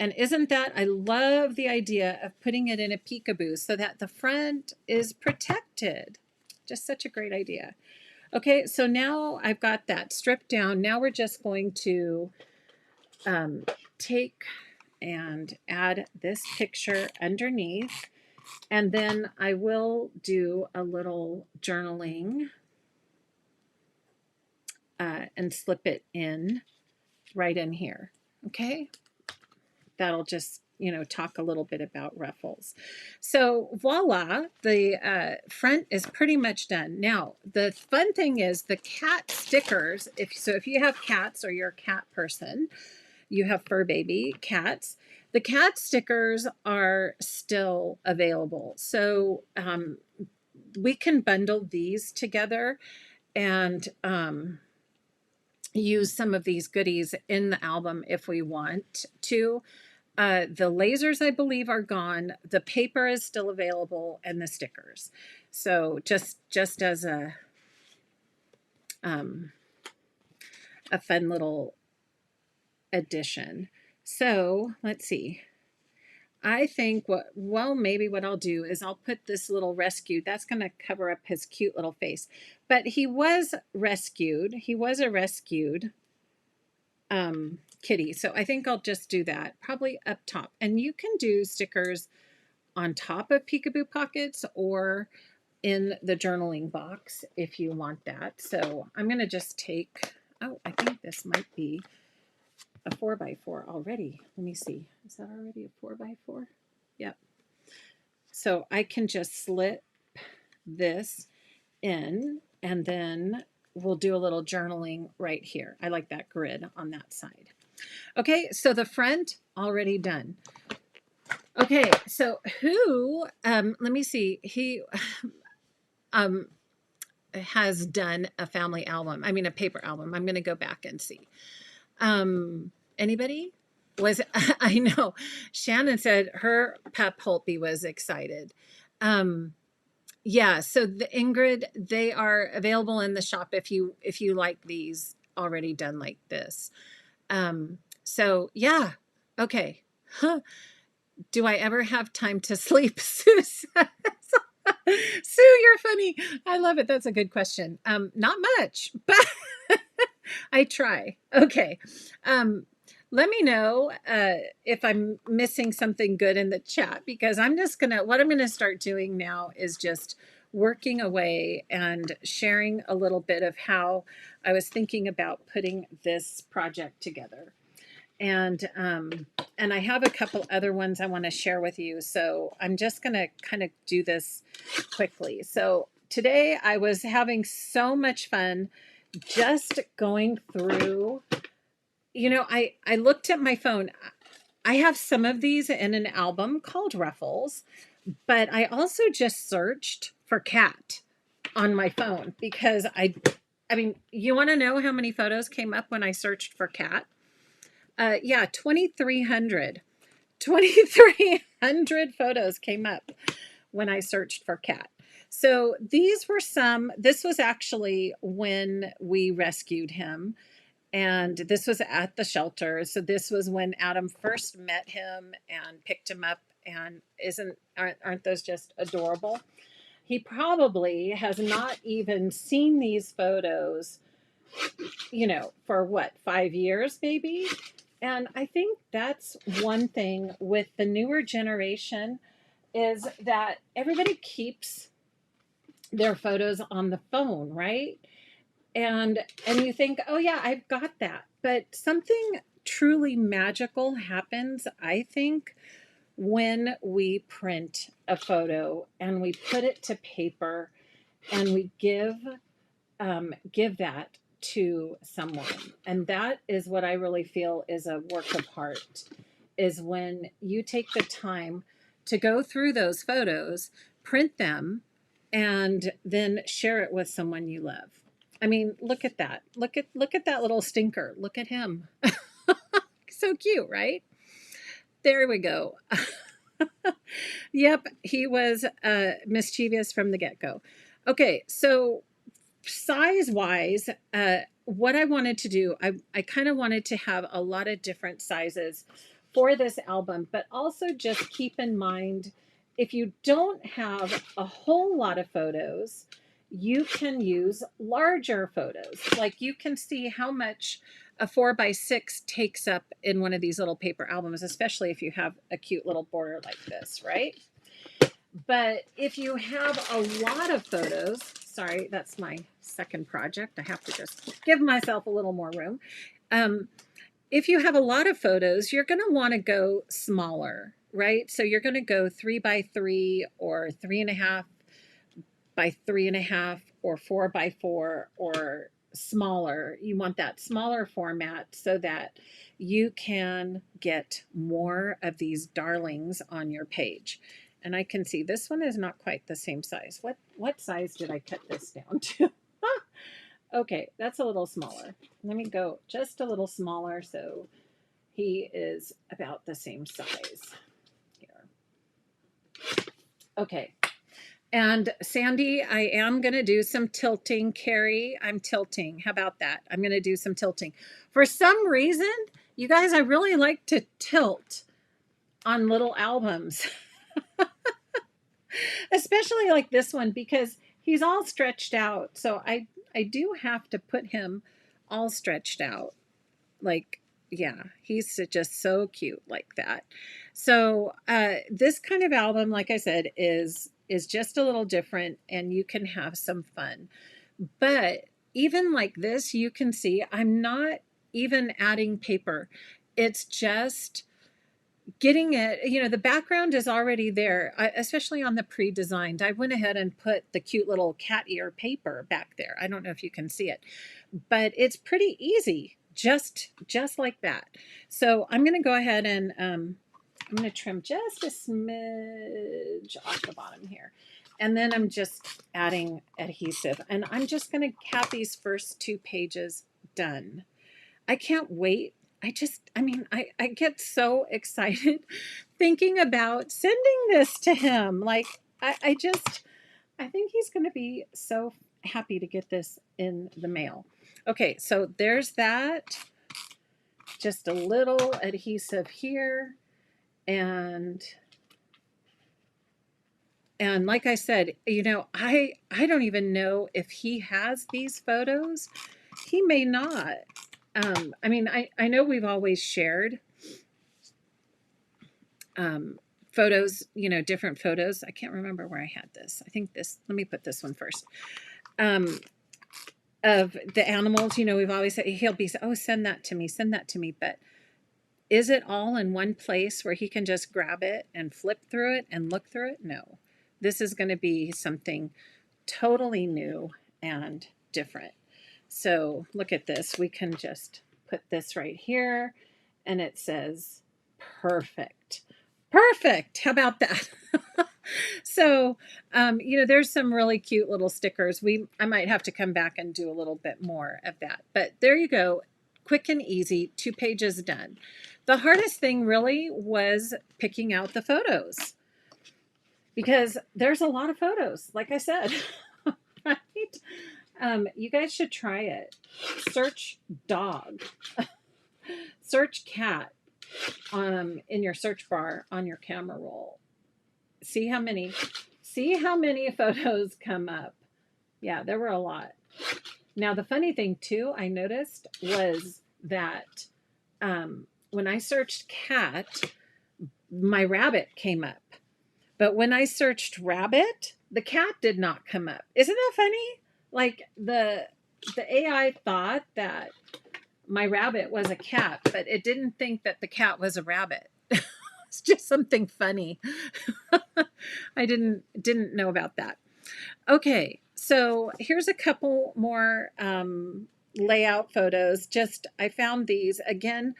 Speaker 1: And isn't that, I love the idea of putting it in a peekaboo so that the front is protected. Just such a great idea. Okay, so now I've got that stripped down. Now we're just going to take and add this picture underneath. And then I will do a little journaling and slip it in right in here. Okay, that'll just, talk a little bit about Ruffles. So voila, the front is pretty much done. Now, the fun thing is the cat stickers. If you have cats or you're a cat person, you have fur baby cats, the cat stickers are still available. So we can bundle these together and use some of these goodies in the album if we want to. The lasers, I believe, are gone. The paper is still available, and the stickers. So just as a fun little addition. So let's see. I think maybe what I'll do is I'll put this little rescued. That's going to cover up his cute little face. But he was rescued. He was a rescued kitty. So I think I'll just do that probably up top. And you can do stickers on top of peekaboo pockets or in the journaling box if you want that. So I'm going to just take, oh, I think this might be a 4x4 already. Let me see. Is that already a 4x4? Yep. So I can just slip this in, and then we'll do a little journaling right here. I like that grid on that side. Okay, so the front already done. Okay, so who, let me see, he has done a family album. I mean, a paper album. I'm going to go back and see. Anybody? I know Shannon said her pup Holtby was excited. Yeah, so the Ingrid, they are available in the shop if you like these already done like this. So yeah, okay. Huh. Do I ever have time to sleep? Sue says. Sue, you're funny. I love it. That's a good question. Not much, but I try. Okay. Um, let me know if I'm missing something good in the chat because what I'm gonna start doing now is just working away and sharing a little bit of how I was thinking about putting this project together. And I have a couple other ones I want to share with you. So I'm just going to kind of do this quickly. So today I was having so much fun just going through, I looked at my phone. I have some of these in an album called Ruffles, but I also just searched for cat on my phone because I mean, you want to know how many photos came up when I searched for cat? Yeah, 2,300. 2,300 photos came up when I searched for cat. So this was actually when we rescued him. And this was at the shelter. So this was when Adam first met him and picked him up. And aren't those just adorable? He probably has not even seen these photos, for what, 5 years maybe? And I think that's one thing with the newer generation is that everybody keeps their photos on the phone, right? And you think, "Oh yeah, I've got that." But something truly magical happens, I think, when we print a photo and we put it to paper and we give that to someone. And that is what I really feel is a work of art, is when you take the time to go through those photos, print them, and then share it with someone you love. I mean, look at that. Look at that little stinker. Look at him. So cute, right? There we go. Yep, he was mischievous from the get-go. Okay, so size wise, what I wanted to do, I kind of wanted to have a lot of different sizes for this album, but also just keep in mind if you don't have a whole lot of photos, you can use larger photos. Like you can see how much a 4x6 takes up in one of these little paper albums, especially if you have a cute little border like this, right? But if you have a lot of photos, sorry, that's my second project. I have to just give myself a little more room. If you have a lot of photos, you're going to want to go smaller, right? So you're going to go 3x3 or 3.5x3.5 or 4x4 or smaller. You want that smaller format so that you can get more of these darlings on your page. And I can see this one is not quite the same size. What size did I cut this down to? Okay, that's a little smaller. Let me go just a little smaller so he is about the same size here. Okay. And Sandy, I am going to do some tilting. Carrie, I'm tilting. How about that? I'm going to do some tilting. For some reason, you guys, I really like to tilt on little albums. Especially like this one because he's all stretched out. So I do have to put him all stretched out. Like, yeah, he's just so cute like that. So this kind of album, like I said, is just a little different and you can have some fun. But even like this, you can see I'm not even adding paper. It's just getting it, the background is already there, especially on the pre-designed. I went ahead and put the cute little cat ear paper back there. I don't know if you can see it, but it's pretty easy, just like that. So I'm going to go ahead and I'm going to trim just a smidge off the bottom here. And then I'm just adding adhesive. And I'm just going to have these first 2 pages done. I can't wait. I get so excited thinking about sending this to him. Like, I think he's going to be so happy to get this in the mail. Okay, so there's that. Just a little adhesive here, and like I said, I don't even know if he has these photos. He may not. I mean, I know we've always shared photos, different photos. I can't remember where I had this. I think this, let me put this one first. Of the animals, we've always said, he'll be, oh, send that to me, send that to me. But is it all in one place where he can just grab it and flip through it and look through it? No. This is going to be something totally new and different. So look at this. We can just put this right here, and it says perfect. Perfect. How about that? So, there's some really cute little stickers. I might have to come back and do a little bit more of that. But there you go. Quick and easy, 2 pages done. The hardest thing really was picking out the photos, because there's a lot of photos, like I said, right? You guys should try it. Search dog, search cat in your search bar on your camera roll. See how many photos come up. Yeah, there were a lot. Now, the funny thing too, I noticed was that when I searched cat, my rabbit came up. But when I searched rabbit, the cat did not come up. Isn't that funny? Like the AI thought that my rabbit was a cat, but it didn't think that the cat was a rabbit. It's just something funny. I didn't know about that. Okay, so here's a couple more layout photos. I found these again.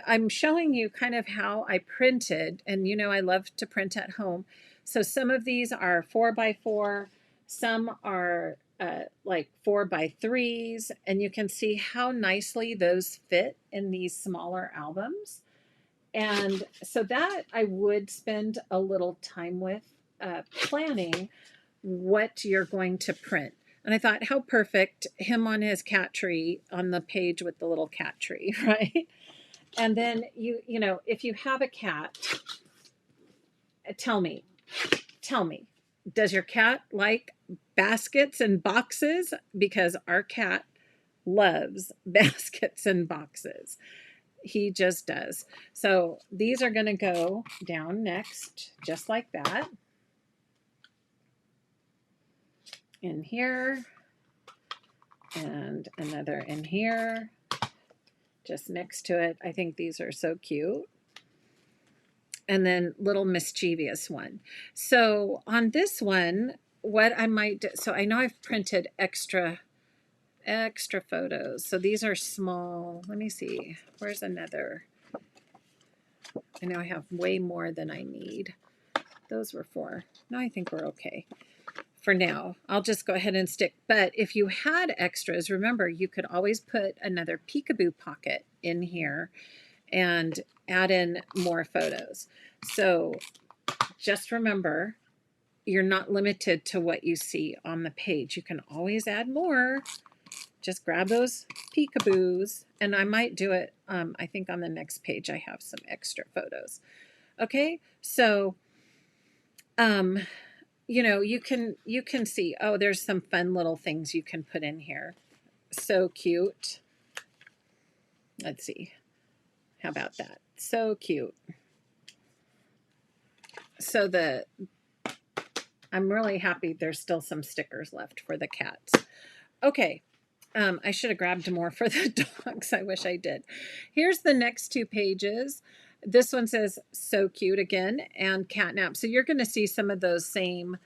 Speaker 1: I'm showing you kind of how I printed, and I love to print at home. So some of these are 4x4, some are like 4x3s, and you can see how nicely those fit in these smaller albums. And so that I would spend a little time with planning what you're going to print. And I thought, how perfect, him on his cat tree on the page with the little cat tree, right? And then if you have a cat, tell me, does your cat like baskets and boxes? Because our cat loves baskets and boxes. He just does. So these are going to go down next, just like that. In here, and another in here, just next to it. I think these are so cute. And then little mischievous one. So on this one, what I might do, so I know I've printed extra photos. So these are small. Let me see. Where's another? I know I have way more than I need. Those were 4. No, I think we're okay. For now, I'll just go ahead and stick. But if you had extras, remember, you could always put another peekaboo pocket in here and add in more photos. So just remember, you're not limited to what you see on the page. You can always add more. Just grab those peekaboos, and I might do it. I think on the next page I have some extra photos. Okay, so you can see, oh, there's some fun little things you can put in here. So cute. Let's see. How about that? So cute. So I'm really happy there's still some stickers left for the cats. Okay. I should have grabbed more for the dogs. I wish I did. Here's the next 2 pages. This one says so cute again, and catnap. So you're going to see some of those same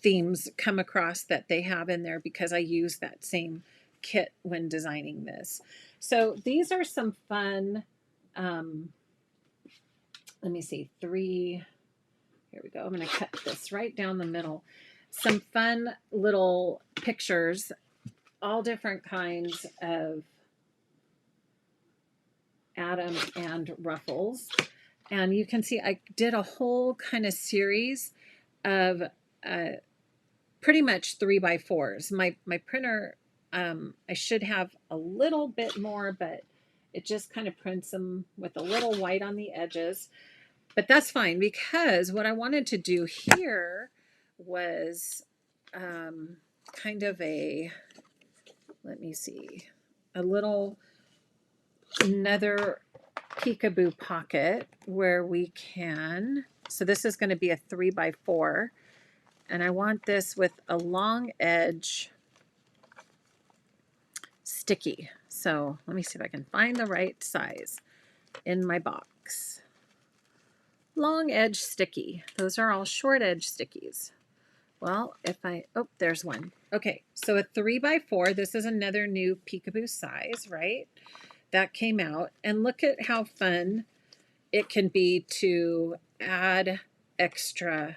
Speaker 1: themes come across that they have in there, because I use that same kit when designing this. So these are some fun, let me see, 3, here we go. I'm going to cut this right down the middle. Some fun little pictures, all different kinds of Adam and Ruffles. And you can see I did a whole kind of series of pretty much 3x4s. My printer, I should have a little bit more, but it just kind of prints them with a little white on the edges. But that's fine, because what I wanted to do here was kind of a, let me see, a little another peekaboo pocket where we can, so this is going to be a 3x4, and I want this with a long edge sticky. So let me see if I can find the right size in my box. Long edge sticky. Those are all short edge stickies. Well, if I, oh, there's one. Okay, so a 3x4. This is another new peekaboo size, right? That came out. And look at how fun it can be to add extra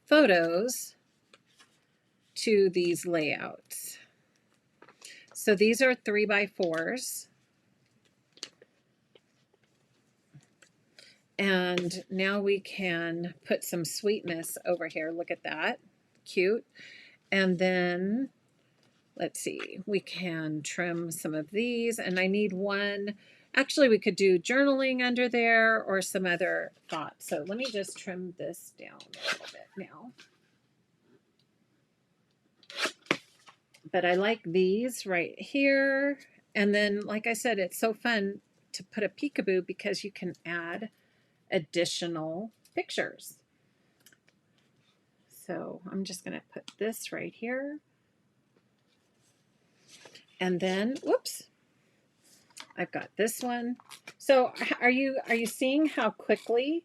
Speaker 1: photos to these layouts. So these are 3x4s. And now we can put some sweetness over here. Look at that. Cute. And then, let's see, we can trim some of these. And I need one. Actually, we could do journaling under there or some other thoughts. So let me just trim this down a little bit now. But I like these right here. And then, like I said, it's so fun to put a peekaboo because you can add additional pictures. So I'm just going to put this right here. And then, whoops, I've got this one. So are you seeing how quickly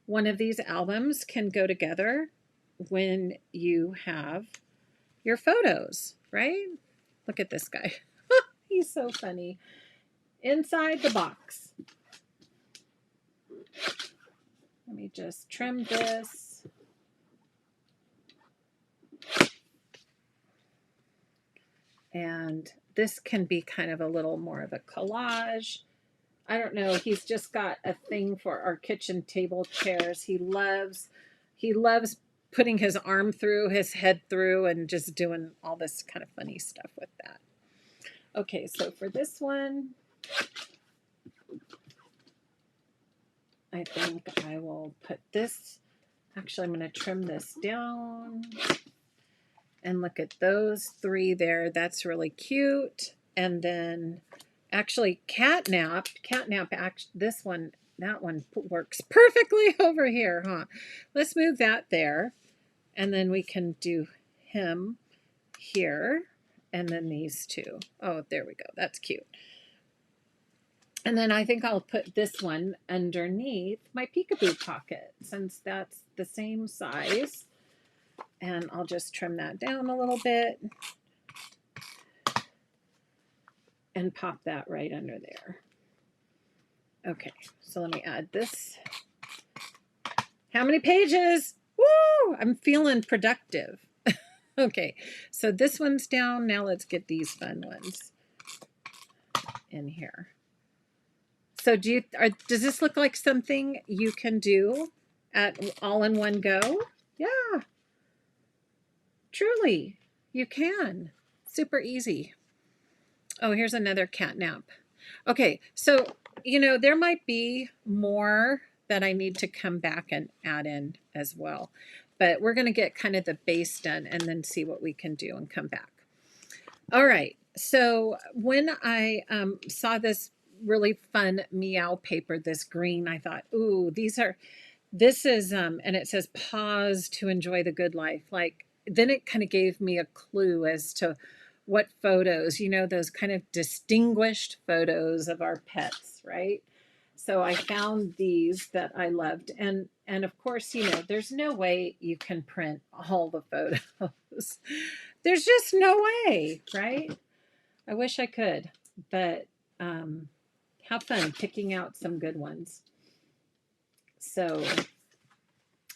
Speaker 1: one of these albums can go together when you have your photos, right? Look at this guy. He's so funny. Inside the box. Let me just trim this. And this can be kind of a little more of a collage. I don't know. He's just got a thing for our kitchen table chairs. He loves putting his arm through, his head through, and just doing all this kind of funny stuff with that. Okay, so for this one, I think I will put this, actually I'm going to trim this down. And look at those three there. That's really cute. And then actually catnap, this one, that one works perfectly over here, huh? Let's move that there. And then we can do him here. And then these two. Oh, there we go. That's cute. And then I think I'll put this one underneath my peekaboo pocket, since that's the same size. And I'll just trim that down a little bit and pop that right under there. Okay, so let me add this. How many pages? Woo! I'm feeling productive. Okay, so this one's down. Now let's get these fun ones in here. So does this look like something you can do at all in one go? Yeah. Truly, you can. Super easy. Oh, here's another catnap. Okay, so, there might be more that I need to come back and add in as well. But we're going to get kind of the base done and then see what we can do and come back. All right, so when I saw this really fun meow paper, this green, I thought, ooh, this is, and it says pause to enjoy the good life. Like, then it kind of gave me a clue as to what photos, those kind of distinguished photos of our pets, right? So I found these that I loved. And of course, there's no way you can print all the photos. There's just no way, right? I wish I could, but have fun picking out some good ones. So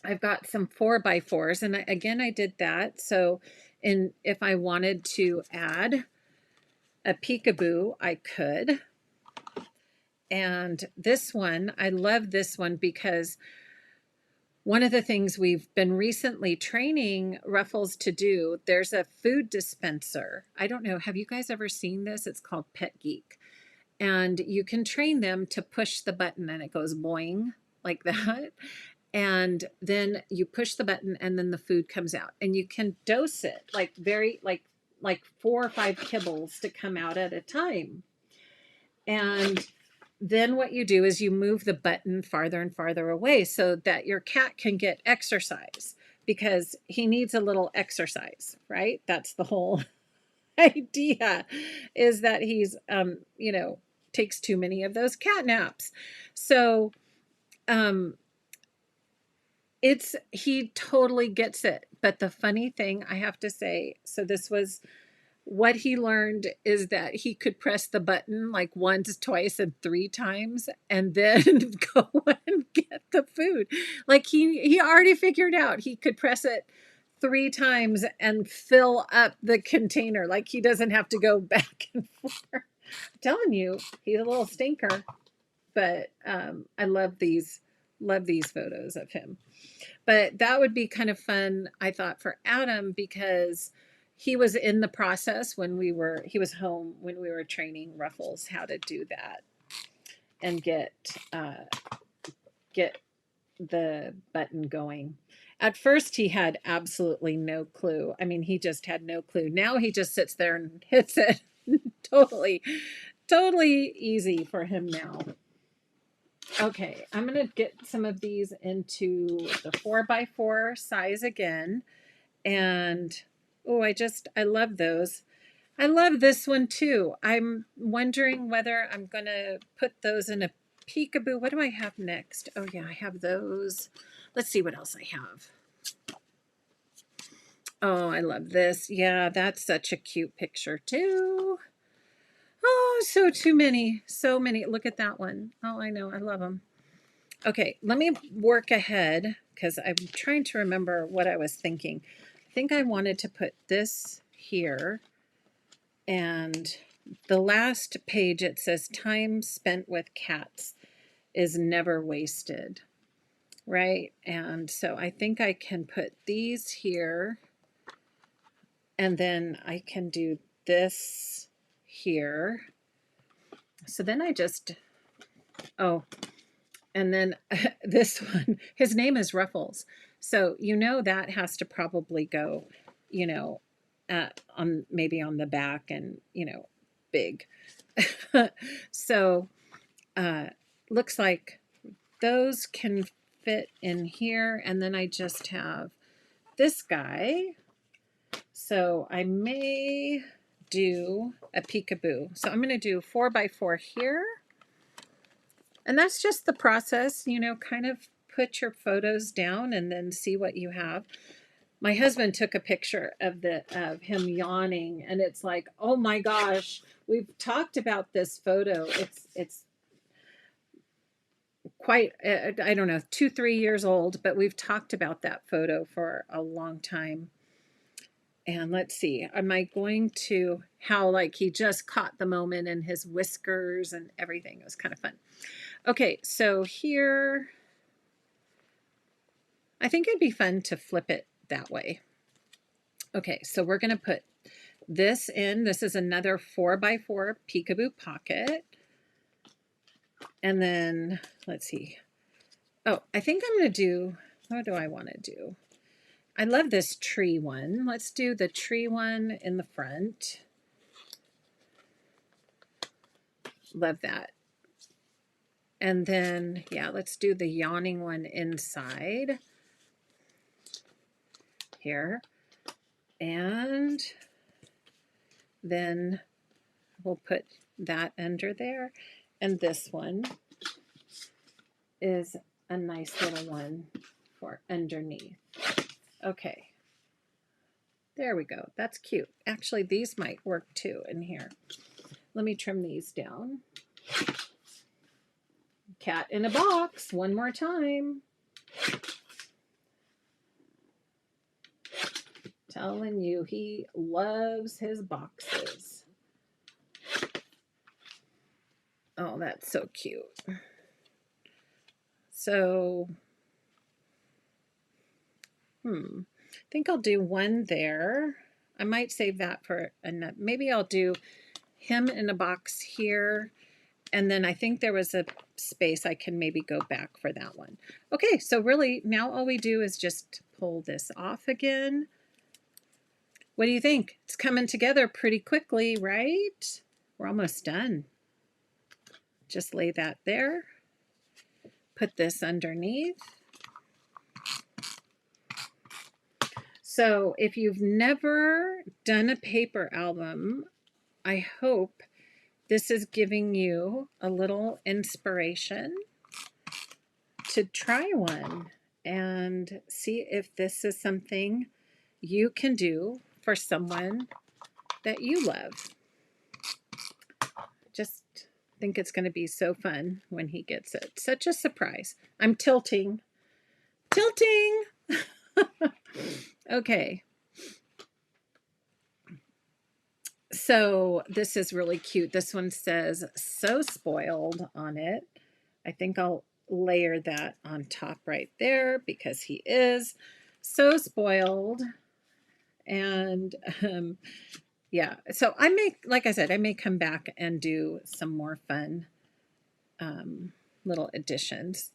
Speaker 1: I've got some 4x4s, and I did that. So if I wanted to add a peekaboo, I could. And this one, I love this one because one of the things we've been recently training Ruffles to do, there's a food dispenser. I don't know, have you guys ever seen this? It's called Pet Geek. And you can train them to push the button and it goes boing like that. And then you push the button and then the food comes out. And you can dose it like like 4 or 5 kibbles to come out at a time. And then what you do is you move the button farther and farther away so that your cat can get exercise, because he needs a little exercise, right? That's the whole idea, is that he's, you know, takes too many of those cat naps. So, he totally gets it. But the funny thing I have to say, so this was what he learned, is that he could press the button like once, twice, and 3 times and then go and get the food. Like he already figured out he could press it 3 times and fill up the container. Like he doesn't have to go back and forth. I'm telling you, he's a little stinker. But I love these photos of him. But that would be kind of fun, I thought, for Adam, because he was in the process when he was home when we were training Ruffles how to do that and get the button going. At first, he had absolutely no clue. I mean, he just had no clue. Now he just sits there and hits it. Totally easy for him now. Okay, I'm going to get some of these into the 4x4 size again. And, oh, I love those. I love this one too. I'm wondering whether I'm going to put those in a peekaboo. What do I have next? Oh, yeah, I have those. Let's see what else I have. Oh, I love this. Yeah, that's such a cute picture too. Oh, so many. Look at that one. Oh, I know. I love them. Okay, let me work ahead because I'm trying to remember what I was thinking. I think I wanted to put this here, and the last page, it says time spent with cats is never wasted, right? And so I think I can put these here, and then I can do this here. So then I just, oh, and then this one, his name is Ruffles. So, you know, that has to probably go, you know, on maybe on the back and, you know, big. So, looks like those can fit in here. And then I just have this guy. So I may do a peekaboo. So I'm going to do 4x4 here. And that's just the process, you know, kind of put your photos down and then see what you have. My husband took a picture of him yawning, and it's like, oh my gosh, we've talked about this photo. It's quite, I don't know, 2-3 years old, but we've talked about that photo for a long time. And let's see, am I going to, how like he just caught the moment and his whiskers and everything. It was kind of fun. Okay, so here, I think it'd be fun to flip it that way. Okay, so we're going to put this in. This is another 4x4 peekaboo pocket. And then, let's see. Oh, I think I'm going to do, what do I want to do? I love this tree one. Let's do the tree one in the front. Love that. And then, yeah, let's do the yawning one inside here. And then we'll put that under there. And this one is a nice little one for underneath. Okay. There we go. That's cute. Actually, these might work too in here. Let me trim these down. Cat in a box, one more time. Telling you, he loves his boxes. Oh, that's so cute. So I think I'll do one there. I might save that for another. Maybe I'll do him in a box here. And then I think there was a space I can maybe go back for that one. Okay, so really now all we do is just pull this off again. What do you think? It's coming together pretty quickly, right? We're almost done. Just lay that there. Put this underneath. So if you've never done a paper album, I hope this is giving you a little inspiration to try one and see if this is something you can do for someone that you love. Just think it's going to be so fun when he gets it. Such a surprise. I'm tilting. Tilting! Okay. So this is really cute. This one says "so spoiled" on it. I think I'll layer that on top right there because he is so spoiled. And yeah, so I may, like I said, I may come back and do some more fun little additions.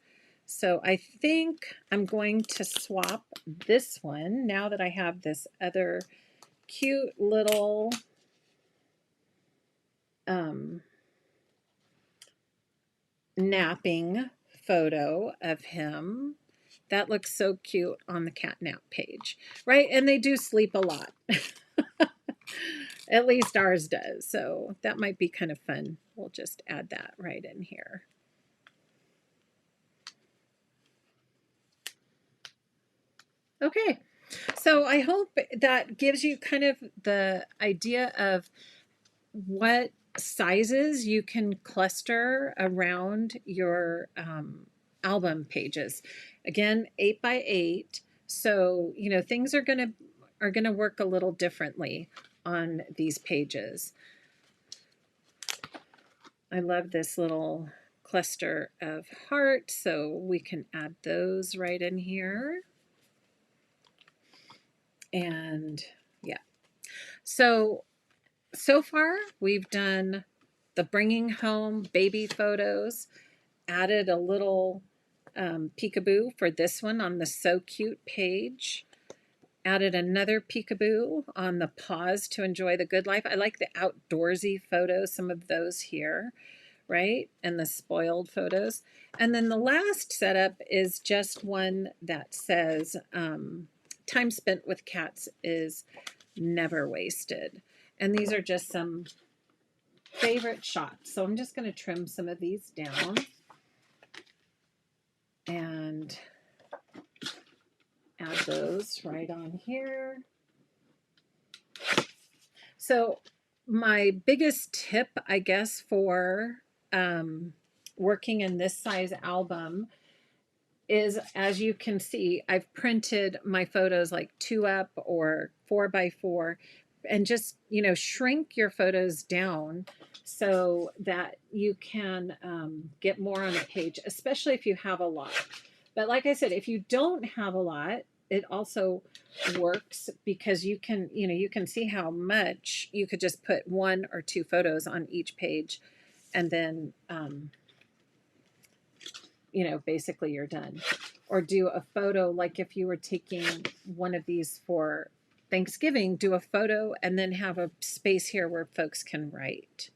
Speaker 1: So I think I'm going to swap this one now that I have this other cute little napping photo of him. That looks so cute on the cat nap page, right? And they do sleep a lot. At least ours does. So that might be kind of fun. We'll just add that right in here. Okay, so I hope that gives you kind of the idea of what sizes you can cluster around your album pages. Again, 8 by 8. So, you know, things are gonna work a little differently on these pages. I love this little cluster of hearts, so we can add those right in here. And yeah, so far we've done the bringing home baby photos, added a little peekaboo for this one on the So Cute page, added another peekaboo on the pause to enjoy the good life. I like the outdoorsy photos, some of those here, right? And the spoiled photos. And then the last setup is just one that says time spent with cats is never wasted. And these are just some favorite shots. So I'm just going to trim some of these down and add those right on here. So my biggest tip, I guess, for working in this size album is, as you can see, I've printed my photos like 2 up or 4 by 4, and just, you know, shrink your photos down so that you can get more on a page, especially if you have a lot. But like I said, if you don't have a lot, it also works because you can, you know, you can see how much you could just put 1 or 2 photos on each page, and then you know, basically you're done. Or do a photo, like if you were taking one of these for Thanksgiving, do a photo and then have a space here where folks can write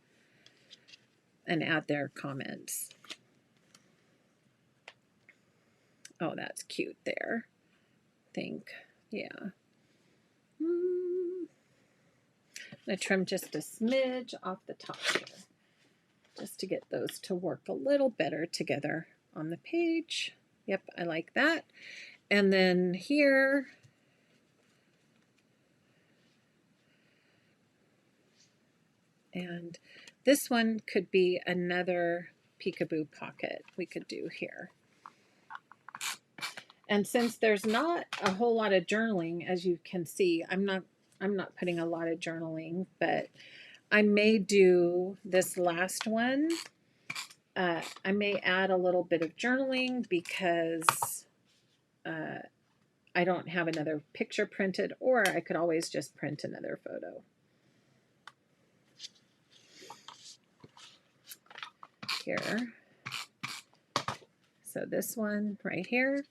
Speaker 1: and add their comments. Oh, that's cute there. Yeah. I'm going to trim just a smidge off the top here, just to get those to work a little better together on the page. Yep, I like that. And then here, and this one could be another peekaboo pocket we could do here. And since there's not a whole lot of journaling, as you can see, I'm not putting a lot of journaling, but I may do this last one. I may add a little bit of journaling because I don't have another picture printed, or I could always just print another photo. Here. So this one right here.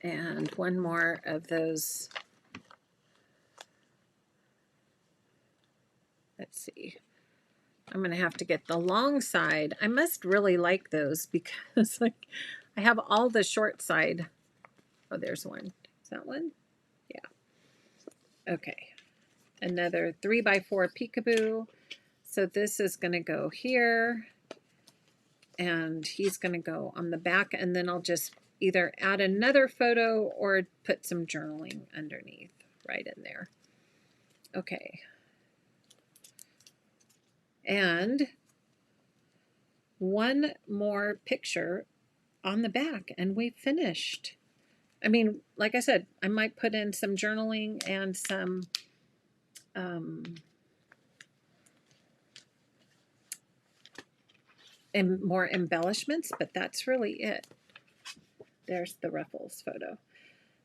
Speaker 1: And one more of those. Let's see. I'm going to have to get the long side. I must really like those because like I have all the short side. Oh, there's one. Is that one? Yeah. Okay. Another 3x4 peekaboo. So this is going to go here. And he's going to go on the back. And then I'll just either add another photo or put some journaling underneath right in there. Okay. And one more picture on the back and we finished. I mean, like I said, I might put in some journaling and some and more embellishments, but that's really it. There's the Ruffles photo.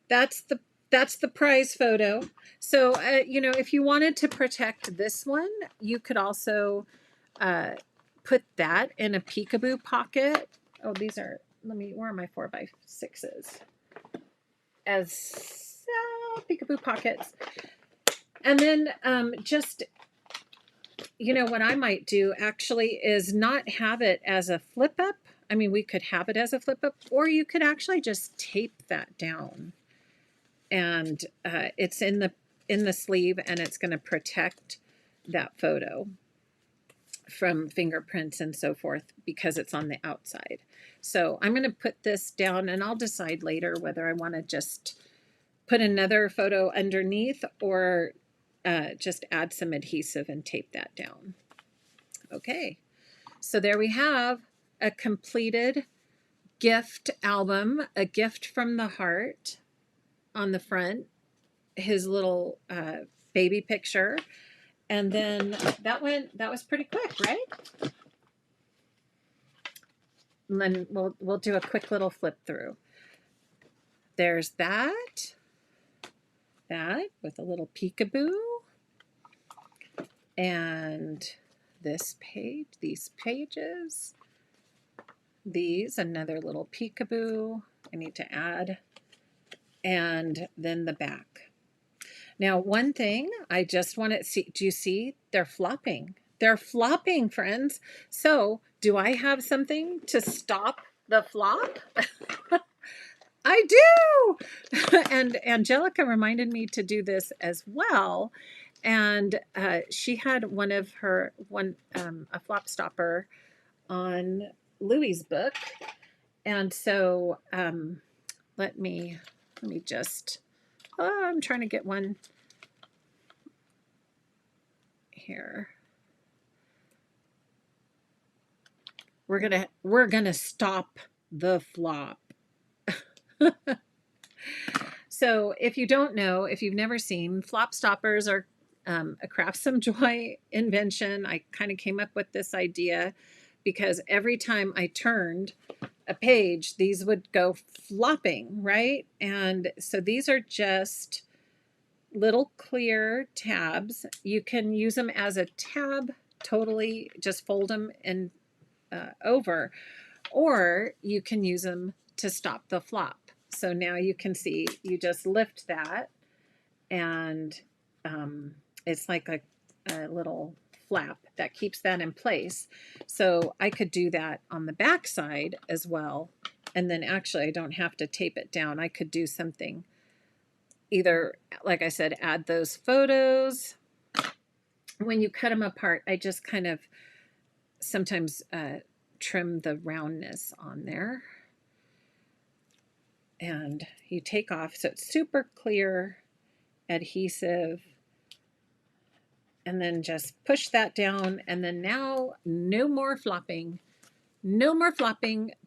Speaker 1: That's the prize photo. So, you know, if you wanted to protect this one, you could also put that in a peekaboo pocket. Oh, these are, where are my 4x6s? As peekaboo pockets. And then just, you know, what I might do actually is not have it as a flip up. I mean, we could have it as a flip up, or you could actually just tape that down. And it's in the sleeve, and it's going to protect that photo from fingerprints and so forth because it's on the outside. So I'm going to put this down, and I'll decide later whether I want to just put another photo underneath or just add some adhesive and tape that down. Okay, so there we have a completed gift album, a gift from the heart on the front, his little baby picture, and then that was pretty quick, right? And then we'll do a quick little flip through. There's that with a little peekaboo, and this page, these pages, these, another little peekaboo I need to add, and then the back. Now, one thing I just want to see, do you see? They're flopping. They're flopping, friends. So do I have something to stop the flop? I do. And Angelica reminded me to do this as well. And she had a flop stopper on Louie's book. And so let me just, I'm trying to get one here. We're gonna stop the flop. So if you don't know, if you've never seen, flop stoppers are a Craft Some Joy invention. I kind of came up with this idea because every time I turned a page, these would go flopping, right? And so these are just little clear tabs. You can use them as a tab, totally just fold them in over, or you can use them to stop the flop. So now you can see, you just lift that, and it's like a little flap that keeps that in place. So I could do that on the back side as well. And then actually I don't have to tape it down. I could do something, either, like I said, add those photos. When you cut them apart, I just kind of sometimes trim the roundness on there. And you take off, so it's super clear adhesive, and then just push that down, and then now no more flopping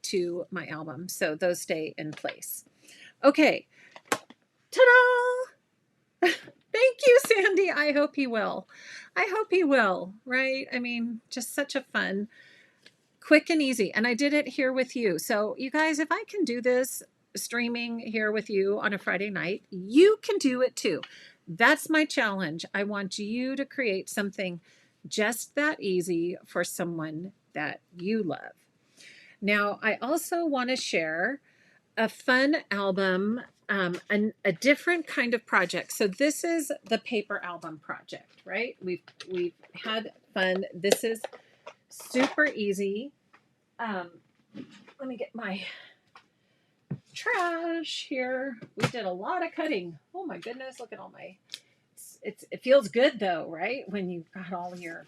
Speaker 1: to my album, so those stay in place. Okay, ta-da! Thank you, Sandy. I hope he will, right? I mean, just such a fun quick and easy. And I did it here with you. So you guys, if I can do this streaming here with you on a Friday night, you can do it too. That's my challenge. I want you to create something just that easy for someone that you love. Now, I also want to share a fun album, a different kind of project. So this is the paper album project, right? We've had fun. This is super easy. Let me get my trash here. We did a lot of cutting. Oh my goodness, look at all my, it feels good though, right? When you've got all your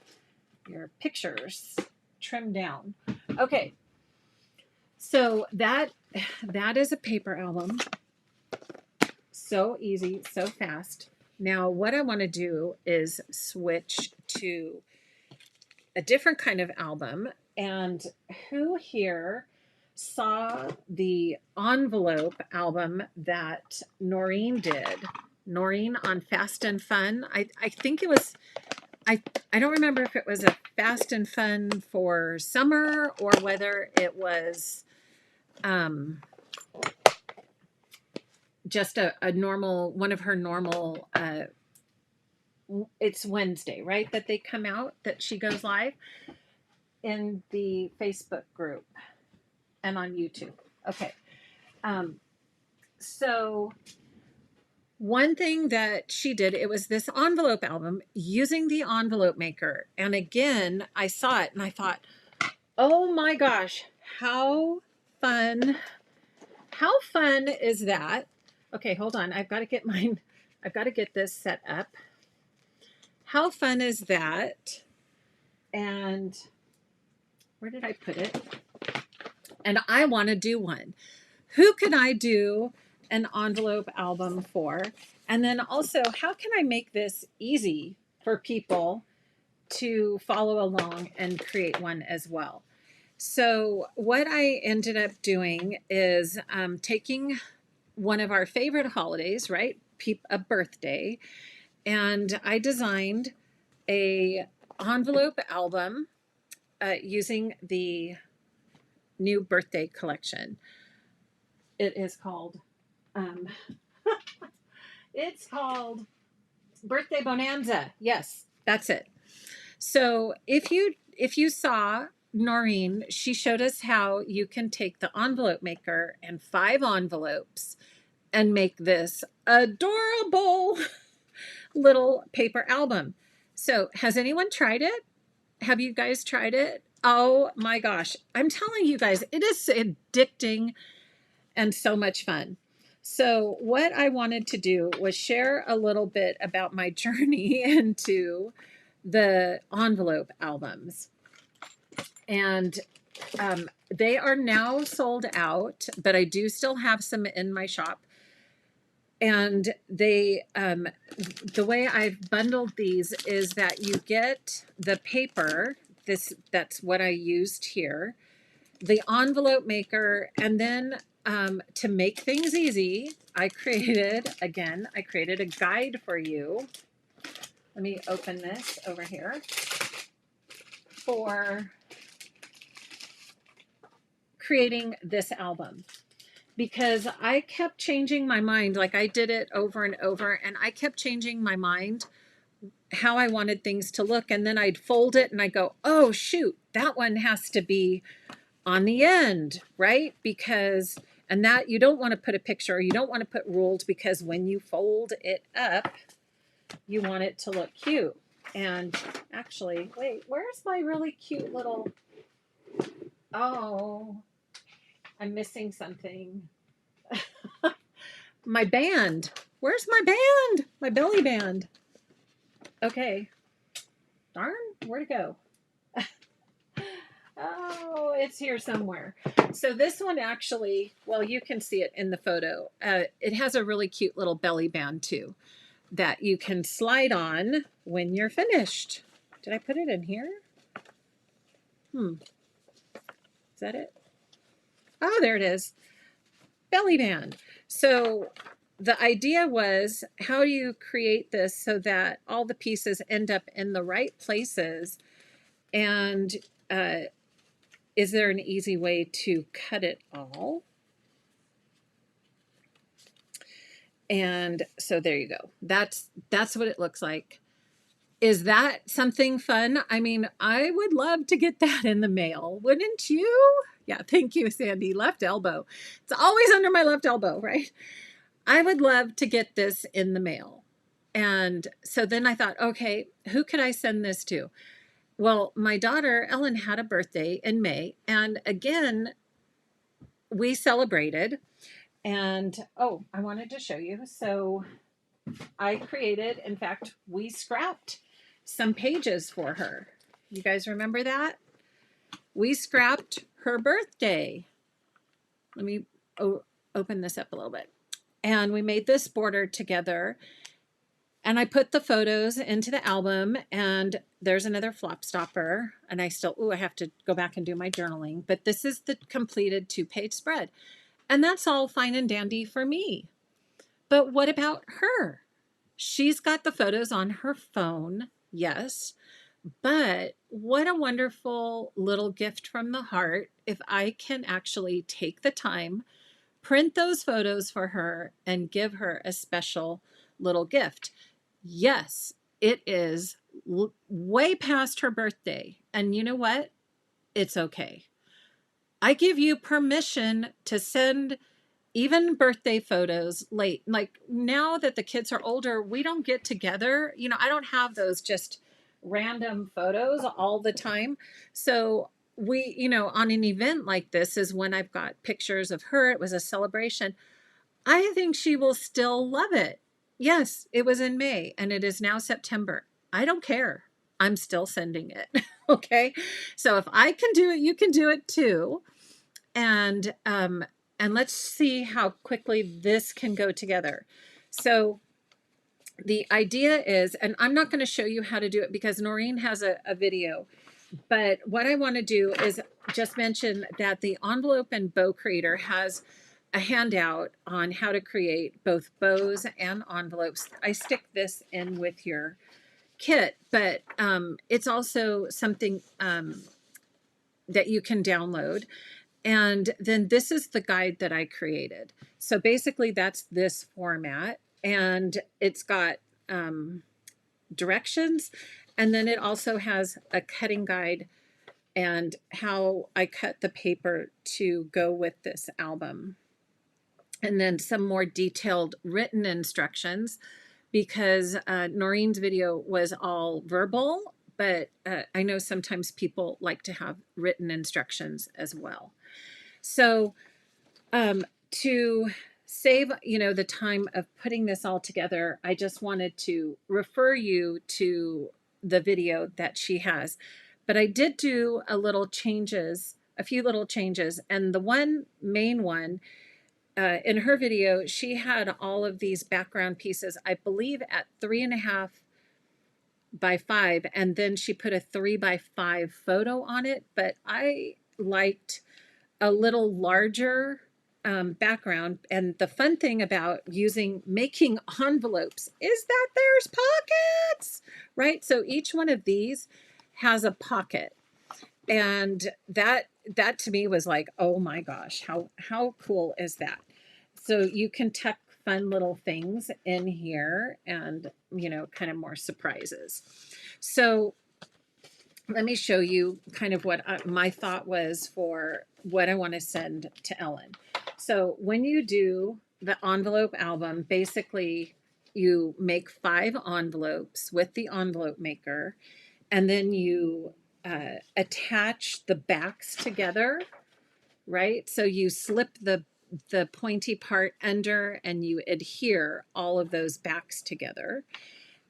Speaker 1: pictures trimmed down. Okay. So that is a paper album. So easy, so fast. Now what I want to do is switch to a different kind of album. And who here saw the envelope album that Noreen did? Noreen on Fast and Fun. I think it was, I don't remember if it was a Fast and Fun for summer or whether it was just a normal, one of her normal, it's Wednesday, right? That they come out, that she goes live in the Facebook group and on YouTube. Okay. So one thing that she did, it was this envelope album using the envelope maker. And again, I saw it and I thought, oh my gosh, how fun is that? Okay, hold on. I've got to get mine. I've got to get this set up. How fun is that? And where did I put it? And I want to do one. Who can I do an envelope album for? And then also, how can I make this easy for people to follow along and create one as well? So what I ended up doing is taking one of our favorite holidays, right? A birthday. And I designed a envelope album using the new birthday collection. It is called, it's called Birthday Bonanza. Yes, that's it. So if you saw Noreen, she showed us how you can take the envelope maker and 5 envelopes and make this adorable little paper album. So has anyone tried it? Have you guys tried it? Oh my gosh. I'm telling you guys, it is addicting and so much fun. So what I wanted to do was share a little bit about my journey into the envelope albums. And they are now sold out, but I do still have some in my shop. And they, the way I've bundled these is that you get the paper, that's what I used here, the envelope maker, and then to make things easy, I created a guide for you. Let me open this over here for creating this album. Because I kept changing my mind, like I did it over and over, and I kept changing my mind how I wanted things to look. And then I'd fold it and I go, oh, shoot, that one has to be on the end, right? Because, and that you don't want to put a picture, you don't want to put ruled, because when you fold it up, you want it to look cute. And actually, wait, where's my really cute little, oh, I'm missing something. My band. Where's my band? My belly band. Okay. Darn, where'd it go? Oh, it's here somewhere. So this one actually, well, you can see it in the photo. It has a really cute little belly band too that you can slide on when you're finished. Did I put it in here? Is that it? Oh, there it is. Belly band. So the idea was, how do you create this so that all the pieces end up in the right places? And is there an easy way to cut it all? And so there you go. That's what it looks like. Is that something fun? I mean, I would love to get that in the mail, wouldn't you? Yeah, thank you, Sandy. Left elbow. It's always under my left elbow, right? I would love to get this in the mail. And so then I thought, okay, who could I send this to? Well, my daughter, Ellen, had a birthday in May. And again, we celebrated. And oh, I wanted to show you. So I created, in fact, we scrapped some pages for her. You guys remember that? We scrapped her birthday. Let me open this up a little bit. And we made this border together. And I put the photos into the album, and there's another flop stopper. And I still, I have to go back and do my journaling. But this is the completed 2-page spread. And that's all fine and dandy for me. But what about her? She's got the photos on her phone, yes. But what a wonderful little gift from the heart if I can actually take the time, print those photos for her, and give her a special little gift. Yes, it is way past her birthday. And you know what? It's okay. I give you permission to send even birthday photos late. Like now that the kids are older, we don't get together. You know, I don't have those just random photos all the time. So we, you know, on an event like this is when I've got pictures of her. It was a celebration. I think she will still love it. Yes, it was in May and it is now September. I don't care. I'm still sending it. Okay. So if I can do it, you can do it too. And let's see how quickly this can go together. So the idea is, and I'm not going to show you how to do it because Noreen has a video, but what I want to do is just mention that the Envelope and Bow Creator has a handout on how to create both bows and envelopes. I stick this in with your kit, but it's also something that you can download. And then this is the guide that I created. So basically that's this format, and it's got directions. And then it also has a cutting guide and how I cut the paper to go with this album. And then some more detailed written instructions because Noreen's video was all verbal, but I know sometimes people like to have written instructions as well. So to save, you know, the time of putting this all together, I just wanted to refer you to the video that she has. But I did do a few little changes. And the one main one, in her video, she had all of these background pieces, I believe at 3.5 by 5, and then she put a 3 by 5 photo on it. But I liked a little larger background. And the fun thing about making envelopes is that there's pockets, right? So each one of these has a pocket. And that to me was like, oh my gosh, how cool is that? So you can tuck fun little things in here and, you know, kind of more surprises. So let me show you kind of what my thought was for what I want to send to Ellen. So when you do the envelope album, basically you make 5 envelopes with the envelope maker, and then you attach the backs together, right? So you slip the pointy part under and you adhere all of those backs together.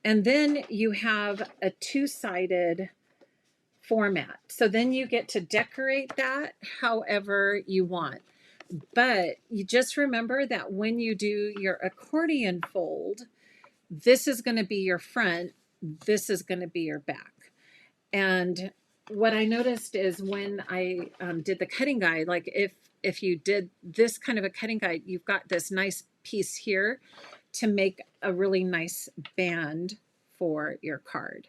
Speaker 1: And then you have a 2-sided format. So then you get to decorate that however you want. But you just remember that when you do your accordion fold, this is going to be your front, this is going to be your back. And what I noticed is when I did the cutting guide, like if you did this kind of a cutting guide, you've got this nice piece here to make a really nice band for your card.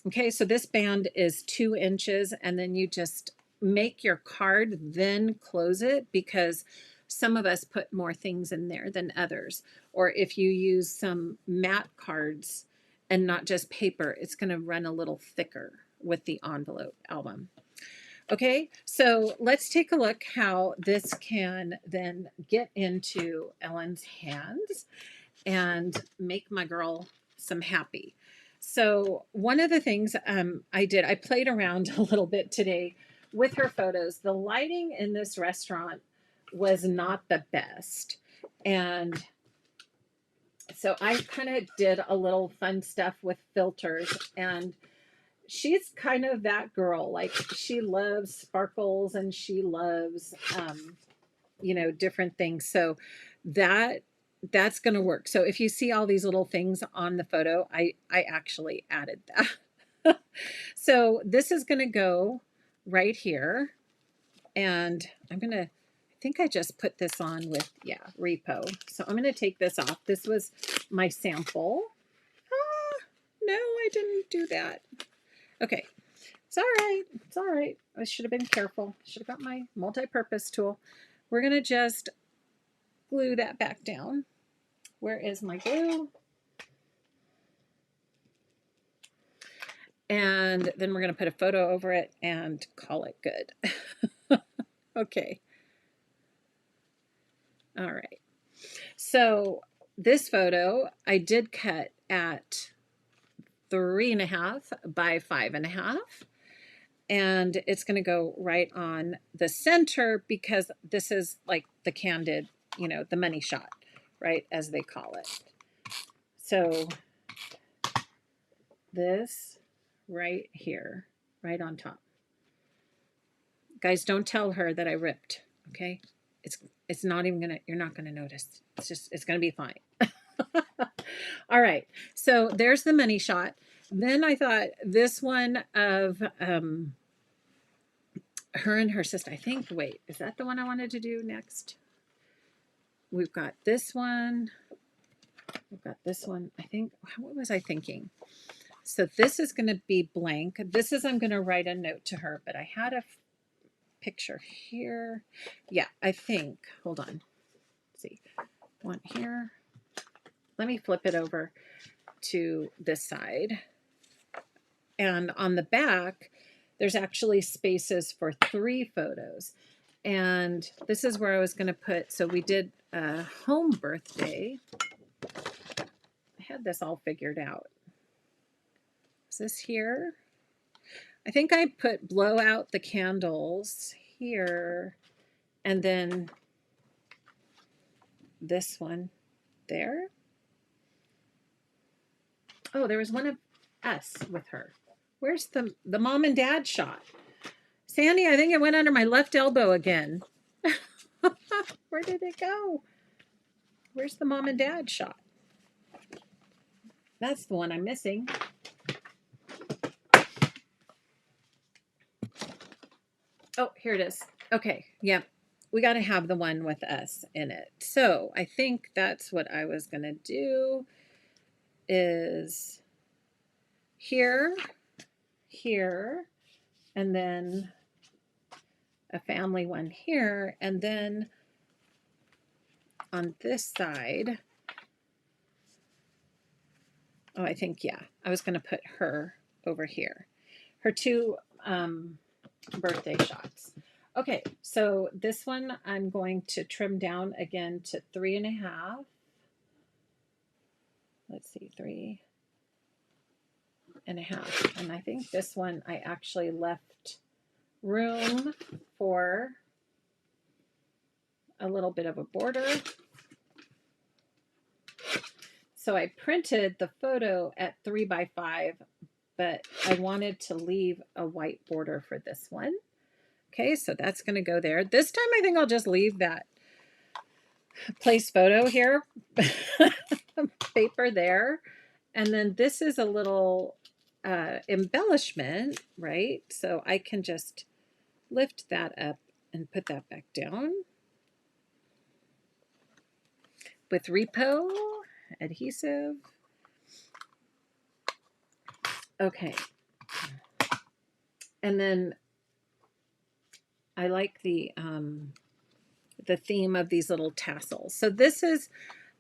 Speaker 1: Okay, so this band is 2 inches, and then you just make your card, then close it, because some of us put more things in there than others. Or if you use some matte cards and not just paper, it's going to run a little thicker with the envelope album. Okay, so let's take a look how this can then get into Ellen's hands and make my girl some happy. So one of the things I played around a little bit today with her photos. The lighting in this restaurant was not the best. And so I kind of did a little fun stuff with filters, and she's kind of that girl. Like, she loves sparkles and she loves, different things. So that's going to work. So if you see all these little things on the photo, I actually added that. So this is going to go right here. And I think I just put this on with, repo. So I'm going to take this off. This was my sample. No, I didn't do that. Okay. It's all right. It's all right. I should have been careful. Should have got my multi-purpose tool. We're going to just glue that back down. Where is my glue? And then we're going to put a photo over it and call it good. Okay. All right. So this photo I did cut at 3.5 by 5.5. And it's going to go right on the center, because this is like the candid, the money shot, right, as they call it. So this right here, right on top. Guys, don't tell her that I ripped, okay? It's not even gonna, you're not gonna notice. It's gonna be fine. All right, so there's the money shot. Then I thought this one of her and her sister, I think, wait, is that the one I wanted to do next? We've got this one. We've got this one. I think, what was I thinking? So this is going to be blank. This is, I'm going to write a note to her, but I had a picture here. Yeah, I think, hold on. Let's see, one here. Let me flip it over to this side. And on the back, there's actually spaces for 3 photos. And this is where I was going to put, so we did a home birthday. I had this all figured out. Is this here? I think I put blow out the candles here, and then this one there. Oh, there was one of us with her. Where's the mom and dad shot? Sandy, I think it went under my left elbow again. Where did it go? Where's the mom and dad shot? That's the one I'm missing. Oh, here it is. Okay, yeah. We got to have the one with us in it. So I think that's what I was going to do, is here, here, and then a family one here, and then on this side, oh, I think, yeah, I was going to put her over here. Her 2 birthday shots. Okay, so this one I'm going to trim down again to 3.5. Let's see, 3.5. And I think this one I actually left room for a little bit of a border. So I printed the photo at 3 by 5, but I wanted to leave a white border for this one. Okay, so that's going to go there. This time I think I'll just leave that place photo here, paper there. And then this is a little embellishment, right? So I can just lift that up and put that back down with repo adhesive. Okay. And then I like the theme of these little tassels. So this is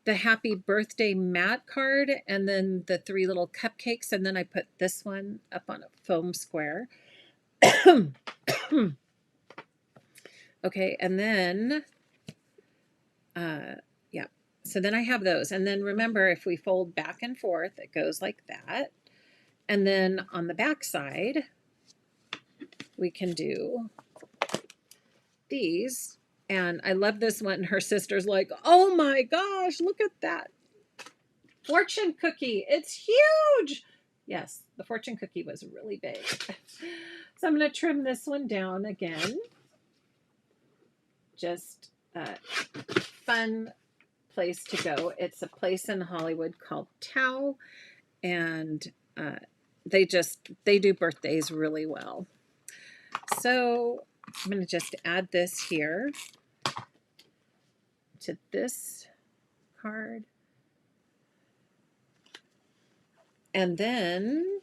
Speaker 1: the happy birthday mat card, and then the 3 little cupcakes, and then I put this one up on a foam square. Okay, and then, yeah, so then I have those. And then remember, if we fold back and forth, it goes like that. And then on the back side, we can do these. And I love this one. Her sister's like, oh my gosh, look at that fortune cookie. It's huge. Yes, the fortune cookie was really big. So I'm going to trim this one down again. Just a fun place to go. It's a place in Hollywood called Tao, and they do birthdays really well. So I'm going to just add this here to this card. And then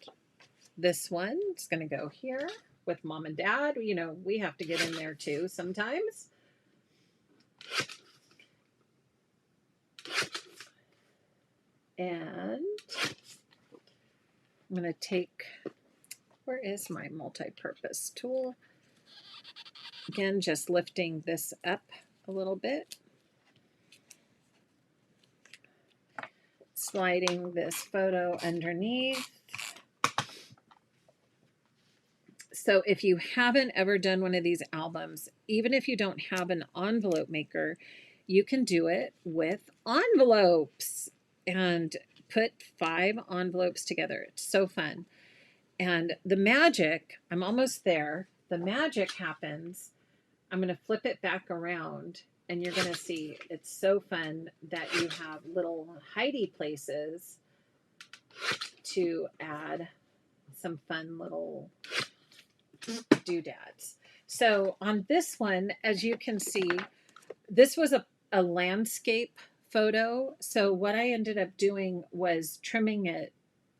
Speaker 1: this one is going to go here with mom and dad. You know, we have to get in there too sometimes. And I'm going to take, where is my multi-purpose tool? Again, just lifting this up a little bit. Sliding this photo underneath. So if you haven't ever done one of these albums, even if you don't have an envelope maker, you can do it with envelopes and put 5 envelopes together. It's so fun. And the magic, I'm almost there. The magic happens. I'm going to flip it back around, and you're going to see it's so fun that you have little hidey places to add some fun little doodads. So on this one, as you can see, this was a landscape photo. So what I ended up doing was trimming it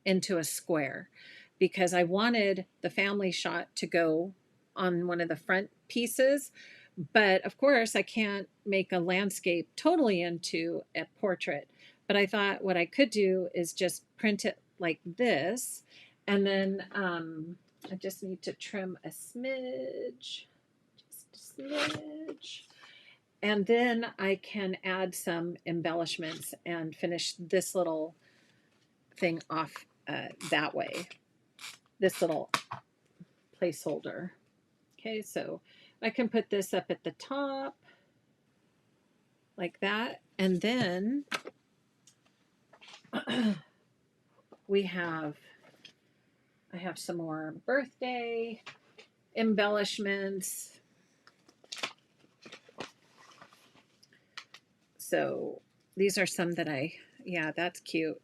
Speaker 1: into a square because I wanted the family shot to go on one of the front pieces. But of course, I can't make a landscape totally into a portrait. But I thought what I could do is just print it like this. And then I just need to trim a smidge, just a smidge. And then I can add some embellishments and finish this little thing off that way. This little placeholder. Okay, so I can put this up at the top like that. And then I have some more birthday embellishments. So these are some that yeah, that's cute.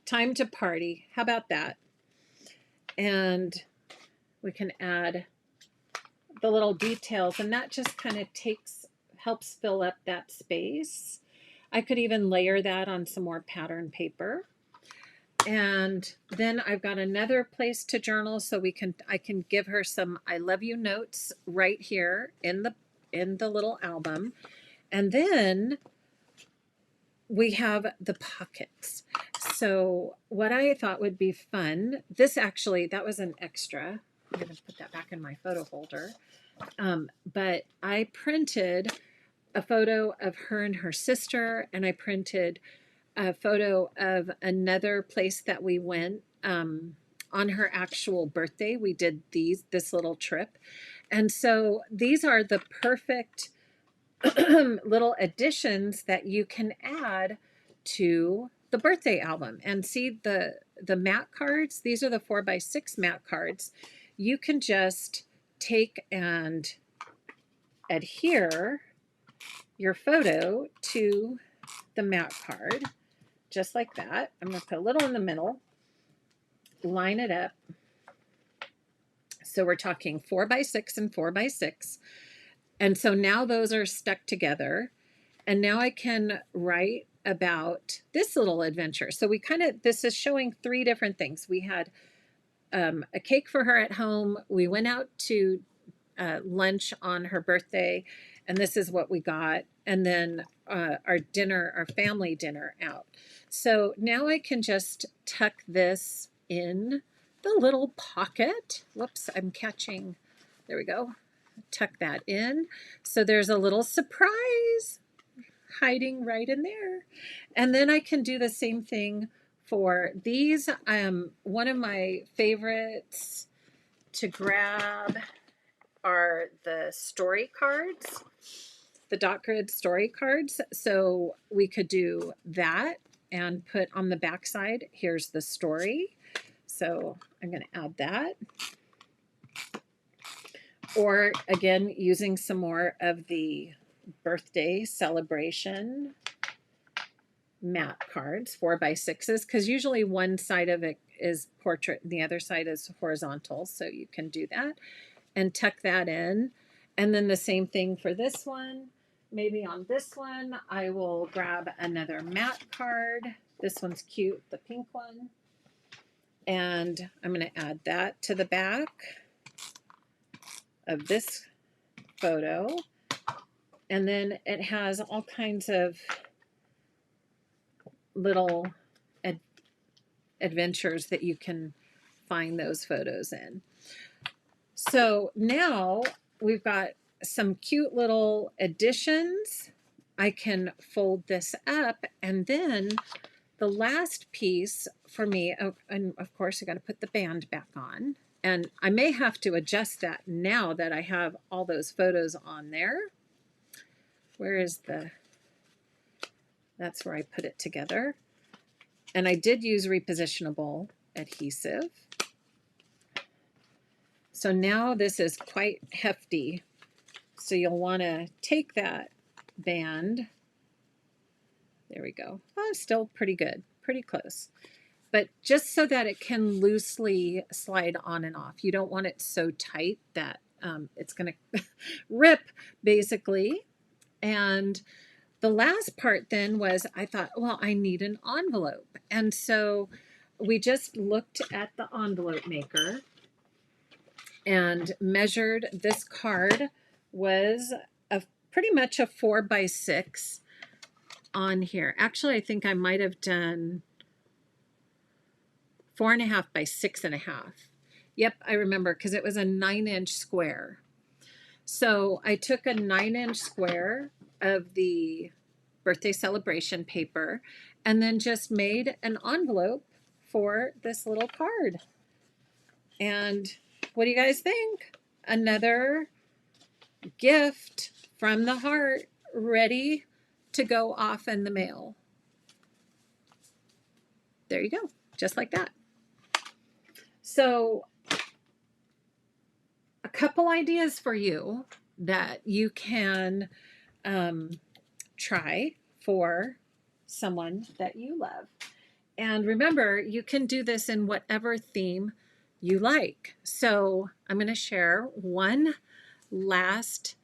Speaker 1: Time to party. How about that? And we can add the little details, and that just kind of helps fill up that space. I could even layer that on some more pattern paper. And then I've got another place to journal, so I can give her some I love you notes right here in the little album. And then we have the pockets. So what I thought would be fun, that was an extra. I'm going to put that back in my photo folder. But I printed a photo of her and her sister, and I printed a photo of another place that we went on her actual birthday. We did this little trip. And so these are the perfect little additions that you can add to the birthday album. And see the mat cards, these are the 4x6 mat cards. You can just take and adhere your photo to the mat card, just like that. I'm going to put a little in the middle, line it up. So we're talking 4x6 and 4x6. And so now those are stuck together. And now I can write about this little adventure. So this is showing 3 different things. We had a cake for her at home. We went out to lunch on her birthday, and this is what we got. And then our dinner, our family dinner out. So now I can just tuck this in the little pocket. Whoops, I'm catching. There we go. Tuck that in. So there's a little surprise hiding right in there. And then I can do the same thing for these. One of my favorites to grab are the story cards, the dot grid story cards. So we could do that and put on the back side, here's the story. So I'm going to add that. Or again, using some more of the birthday celebration matte cards, 4x6s, because usually one side of it is portrait and the other side is horizontal. So you can do that and tuck that in. And then the same thing for this one. Maybe on this one, I will grab another matte card. This one's cute, the pink one. And I'm going to add that to the back of this photo. And then it has all kinds of little adventures that you can find those photos in. So now we've got some cute little additions. I can fold this up, and then the last piece for me, oh, and of course I got to put the band back on, and I may have to adjust that now that I have all those photos on there. Where is that's where I put it together. And I did use repositionable adhesive. So now this is quite hefty. So you'll want to take that band. There we go. Oh, still pretty good, pretty close. But just so that it can loosely slide on and off. You don't want it so tight that it's going to rip, basically. And the last part then was, I thought, well, I need an envelope. And so we just looked at the envelope maker and measured. This card was pretty much a 4x6 on here. Actually, I think I might have done 4.5 by 6.5. Yep, I remember, because it was a 9-inch square. So I took a 9-inch square of the birthday celebration paper and then just made an envelope for this little card. And what do you guys think? Another gift from the heart, ready to go off in the mail. There you go, just like that. So a couple ideas for you that you can try for someone that you love. And remember, you can do this in whatever theme you like. So I'm going to share one last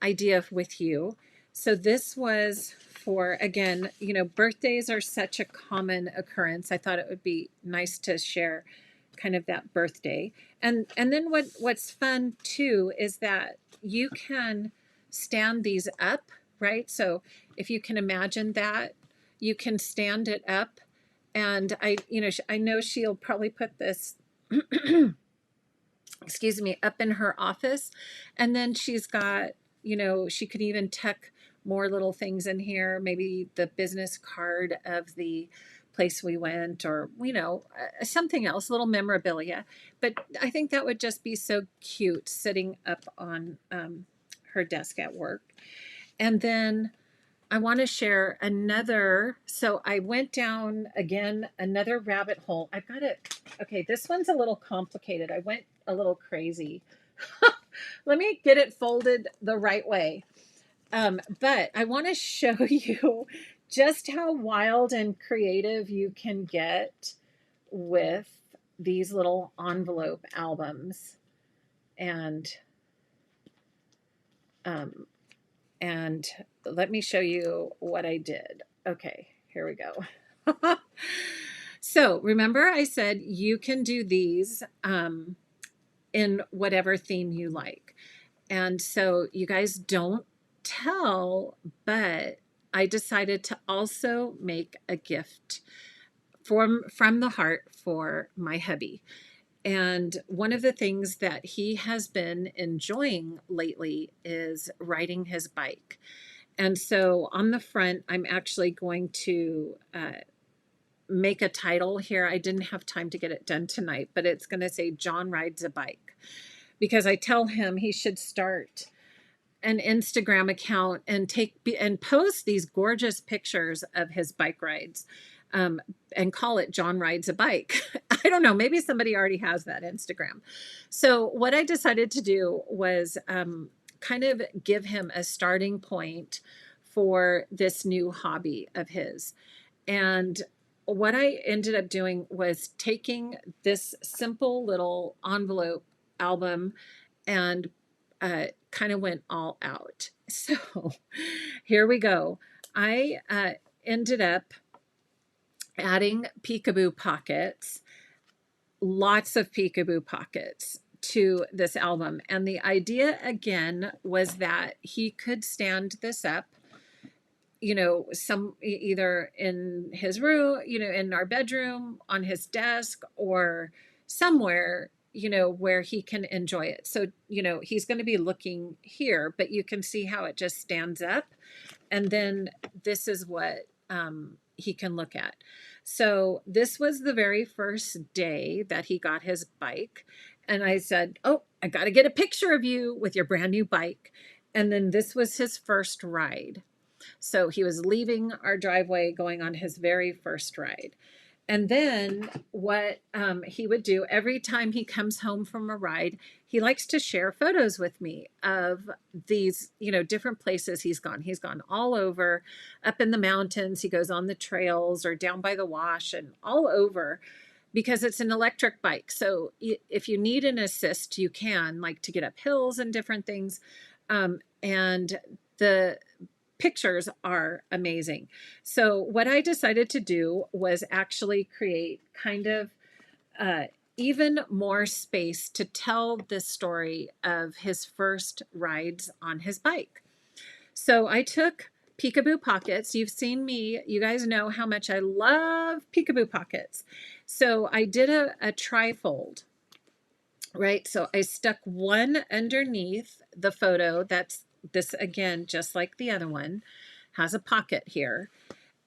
Speaker 1: idea with you. So this was for, again, you know, birthdays are such a common occurrence. I thought it would be nice to share kind of that birthday. And then what's fun too is that you can stand these up, right? So if you can imagine that, you can stand it up. And I know she'll probably put this excuse me, up in her office. And then she's got, you know, she could even tuck more little things in here, maybe the business card of the place we went, or, you know, something else, little memorabilia. But I think that would just be so cute sitting up on her desk at work. And then I want to share another. So I went down again, another rabbit hole. I've got it. Okay, this one's a little complicated. I went a little crazy. Let me get it folded the right way. But I want to show you just how wild and creative you can get with these little envelope albums. And let me show you what I did. Okay, here we go. So remember I said you can do these in whatever theme you like. And so you guys don't tell, but I decided to also make a gift from the heart for my hubby. And one of the things that he has been enjoying lately is riding his bike. And so on the front, I'm actually going to make a title here. I didn't have time to get it done tonight, but it's going to say John rides a bike, because I tell him he should start an Instagram account and post these gorgeous pictures of his bike rides, um, and call it John rides a bike. I don't know, maybe somebody already has that Instagram. So what I decided to do was kind of give him a starting point for this new hobby of his. And what I ended up doing was taking this simple little envelope album and kind of went all out. So here we go. I ended up adding peekaboo pockets, lots of peekaboo pockets to this album. And the idea again was that he could stand this up, either in his room, in our bedroom, on his desk, or somewhere, where he can enjoy it. So, he's going to be looking here, but you can see how it just stands up. And then this is what he can look at. So this was the very first day that he got his bike. And I said, "Oh, I got to get a picture of you with your brand new bike." And then this was his first ride. So he was leaving our driveway, going on his very first ride. And then what he would do every time he comes home from a ride, he likes to share photos with me of these, different places he's gone. He's gone all over, up in the mountains. He goes on the trails or down by the wash and all over, because it's an electric bike. So if you need an assist, you can, like to get up hills and different things. And the pictures are amazing. So what I decided to do was actually create kind of even more space to tell this story of his first rides on his bike. So I took peekaboo pockets. You've seen me, you guys know how much I love peekaboo pockets. So I did a trifold, right? So I stuck one underneath the photo. That's this again, just like the other one, has a pocket here.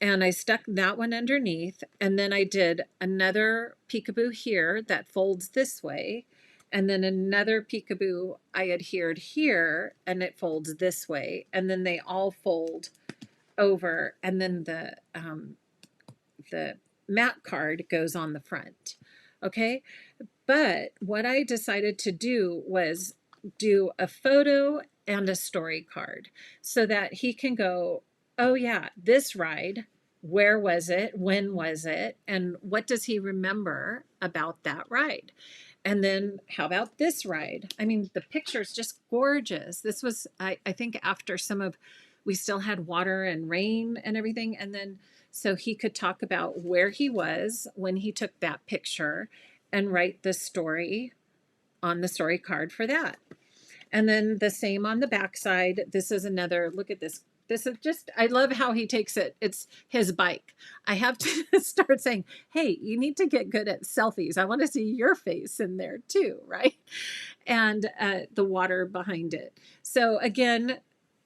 Speaker 1: And I stuck that one underneath. And then I did another peekaboo here that folds this way. And then another peekaboo I adhered here and it folds this way. And then they all fold over. And then the mat card goes on the front. Okay. But what I decided to do was do a photo and a story card so that he can go, "Oh yeah, this ride, where was it? When was it? And what does he remember about that ride?" And then how about this ride? I mean, the picture's just gorgeous. This was, I think after we still had water and rain and everything. And then, so he could talk about where he was when he took that picture and write the story on the story card for that. And then the same on the back side. This is another, look at this. This is just, I love how he takes it. It's his bike. I have to start saying, "Hey, you need to get good at selfies. I want to see your face in there too," right? And the water behind it. So again,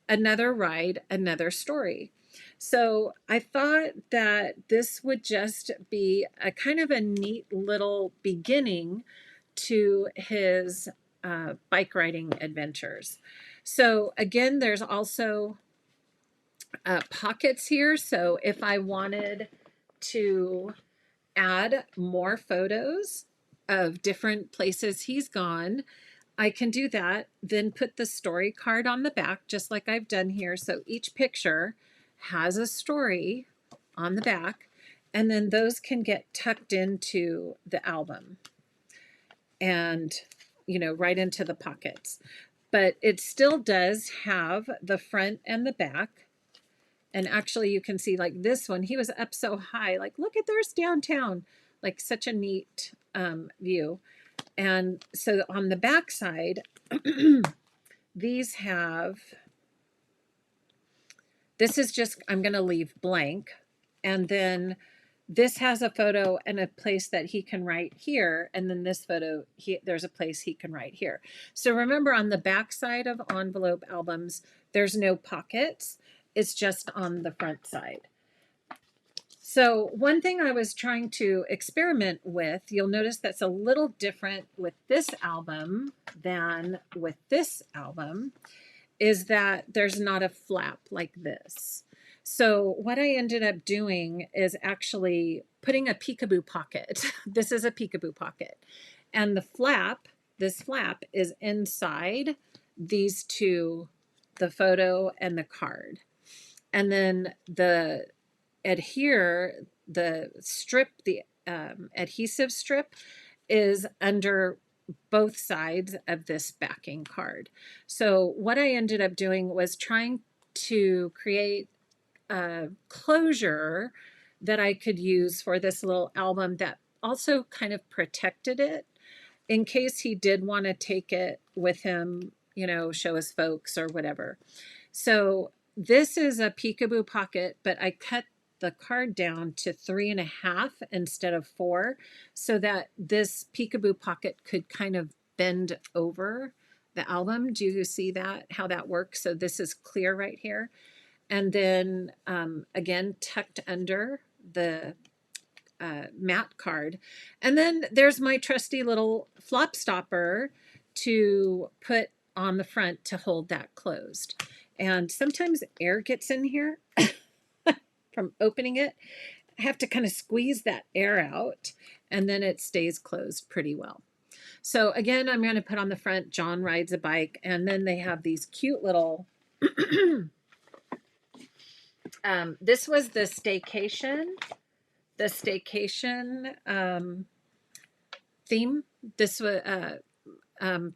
Speaker 1: another ride, another story. So I thought that this would just be a kind of a neat little beginning to his bike riding adventures. So again, there's also pockets here. So if I wanted to add more photos of different places he's gone, I can do that. Then put the story card on the back, just like I've done here. So each picture has a story on the back, and then those can get tucked into the album and, right into the pockets. But it still does have the front and the back. And actually you can see like this one, he was up so high, like, look at, there's downtown, like such a neat view. And so on the back side, these have, this is just, I'm going to leave blank. And then this has a photo and a place that he can write here. And then this photo, there's a place he can write here. So remember, on the back side of envelope albums, there's no pockets. It's just on the front side. So one thing I was trying to experiment with, you'll notice that's a little different with this album than with this album, is that there's not a flap like this. So what I ended up doing is actually putting a peekaboo pocket. This is a peekaboo pocket. And the flap, this flap is inside these two, the photo and the card. And then the strip, the adhesive strip is under both sides of this backing card. So what I ended up doing was trying to create a closure that I could use for this little album that also kind of protected it in case he did want to take it with him, you know, show his folks or whatever. So this is a peekaboo pocket, but I cut the card down to 3.5 instead of 4, so that this peekaboo pocket could kind of bend over the album. Do you see that, how that works? So this is clear right here. And then again, tucked under the matte card. And then there's my trusty little flop stopper to put on the front to hold that closed. And sometimes air gets in here from opening it. I have to kind of squeeze that air out, and then it stays closed pretty well. So again, I'm going to put on the front, John rides a bike, and then they have these cute little, this was the staycation theme. This was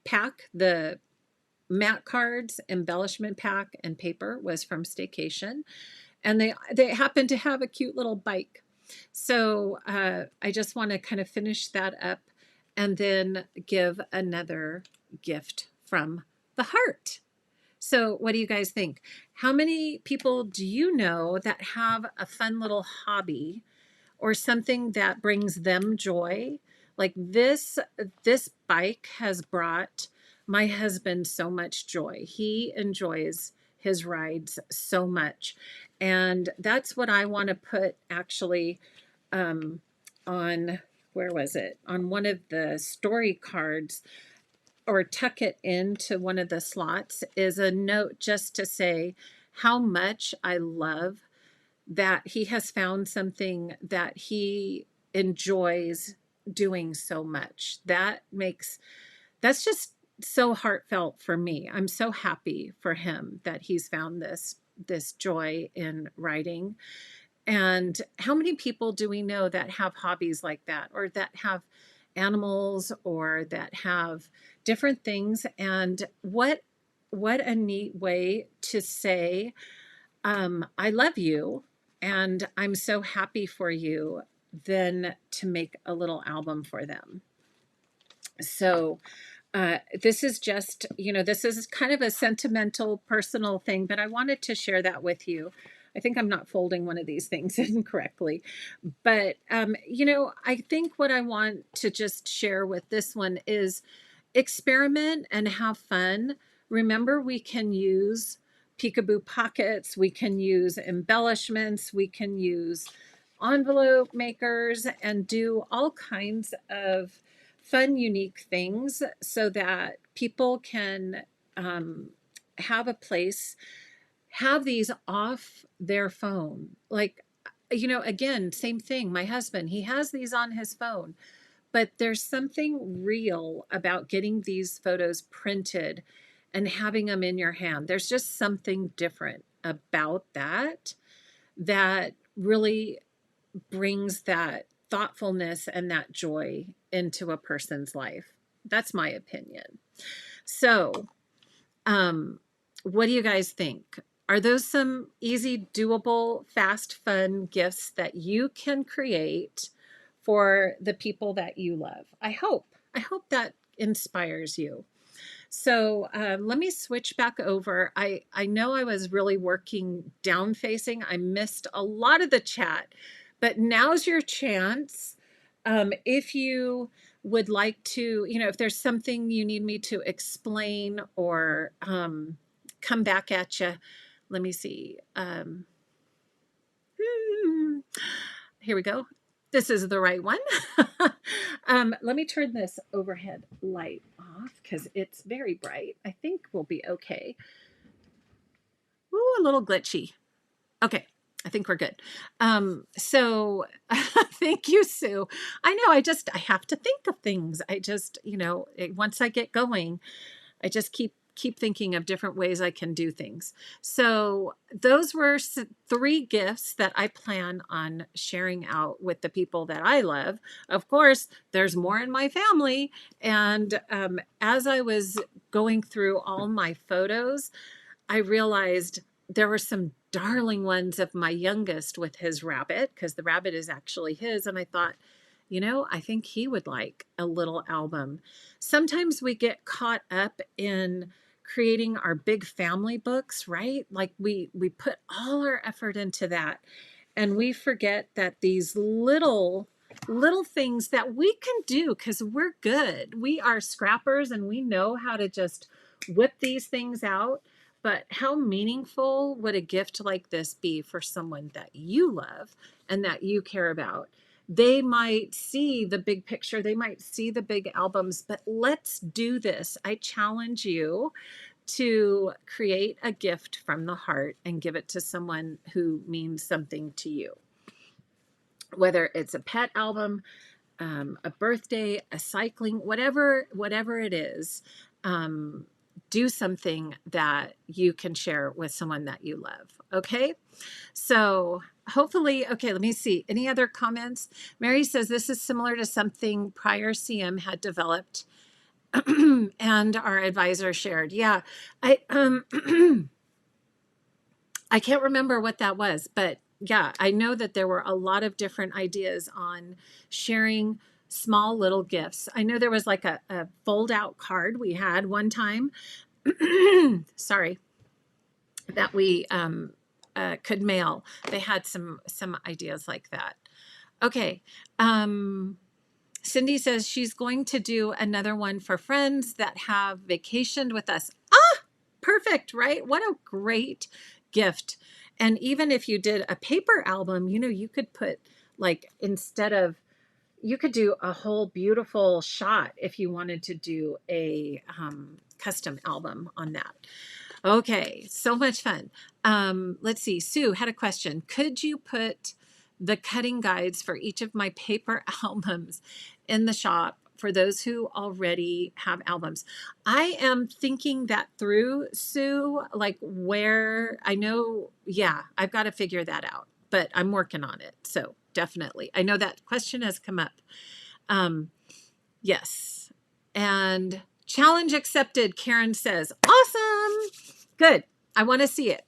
Speaker 1: pack, the matte cards, embellishment pack, and paper was from Staycation. And they happen to have a cute little bike. So I just want to kind of finish that up and then give another gift from the heart. So what do you guys think? How many people do you know that have a fun little hobby or something that brings them joy? Like this bike has brought my husband so much joy. He enjoys his rides so much. And that's what I want to put actually on, where was it? On one of the story cards, or tuck it into one of the slots, is a note just to say how much I love that he has found something that he enjoys doing so much. That's just so heartfelt for me. I'm so happy for him that he's found this joy in writing. And how many people do we know that have hobbies like that, or that have animals, or that have different things? And what a neat way to say, I love you and I'm so happy for you, than to make a little album for them. So this is just, this is kind of a sentimental, personal thing, but I wanted to share that with you. I think I'm not folding one of these things incorrectly, but, I think what I want to just share with this one is experiment and have fun. Remember, we can use peekaboo pockets, we can use embellishments, we can use envelope makers, and do all kinds of fun, unique things so that people can have a place, have these off their phone. Like, again, same thing. My husband, he has these on his phone, but there's something real about getting these photos printed and having them in your hand. There's just something different about that really brings that thoughtfulness and that joy into a person's life. That's my opinion. So, what do you guys think? Are those some easy, doable, fast, fun gifts that you can create for the people that you love? I hope. I hope that inspires you. So let me switch back over. I know I was really working down facing. I missed a lot of the chat, but now's your chance. If you would like to, if there's something you need me to explain or come back at you, let me see. Here we go. This is the right one. Let me turn this overhead light off because it's very bright. I think we'll be okay. Ooh, a little glitchy. Okay, I think we're good. So thank you, Sue. I know I have to think of things. Once I get going, I just keep thinking of different ways I can do things. So those were 3 gifts that I plan on sharing out with the people that I love. Of course, there's more in my family. And as I was going through all my photos, I realized there were some darling ones of my youngest with his rabbit, because the rabbit is actually his. And I thought, I think he would like a little album. Sometimes we get caught up in creating our big family books, right? Like we put all our effort into that, and we forget that these little things that we can do, because we're good. We are scrappers and we know how to just whip these things out. But how meaningful would a gift like this be for someone that you love and that you care about? They might see the big picture, they might see the big albums, but let's do this. I challenge you to create a gift from the heart and give it to someone who means something to you. Whether it's a pet album, a birthday, a cycling, whatever it is, do something that you can share with someone that you love. Okay. So hopefully, okay, let me see. Any other comments? Mary says this is similar to something prior CM had developed and our advisor shared. Yeah. I I can't remember what that was, but yeah, I know that there were a lot of different ideas on sharing small little gifts. I know there was like a fold out card we had one time. Sorry, that we could mail. They had some ideas like that. Okay. Cindy says she's going to do another one for friends that have vacationed with us. Ah, perfect, right? What a great gift. And even if you did a paper album, you could put you could do a whole beautiful shot if you wanted to do a custom album on that. Okay, so much fun. Let's see. Sue had a question. Could you put the cutting guides for each of my paper albums in the shop for those who already have albums? I am thinking that through, Sue, like where I know, yeah, I've got to figure that out, but I'm working on it. So definitely. I know that question has come up. Yes. And challenge accepted, Karen says. Awesome. Good. I want to see it.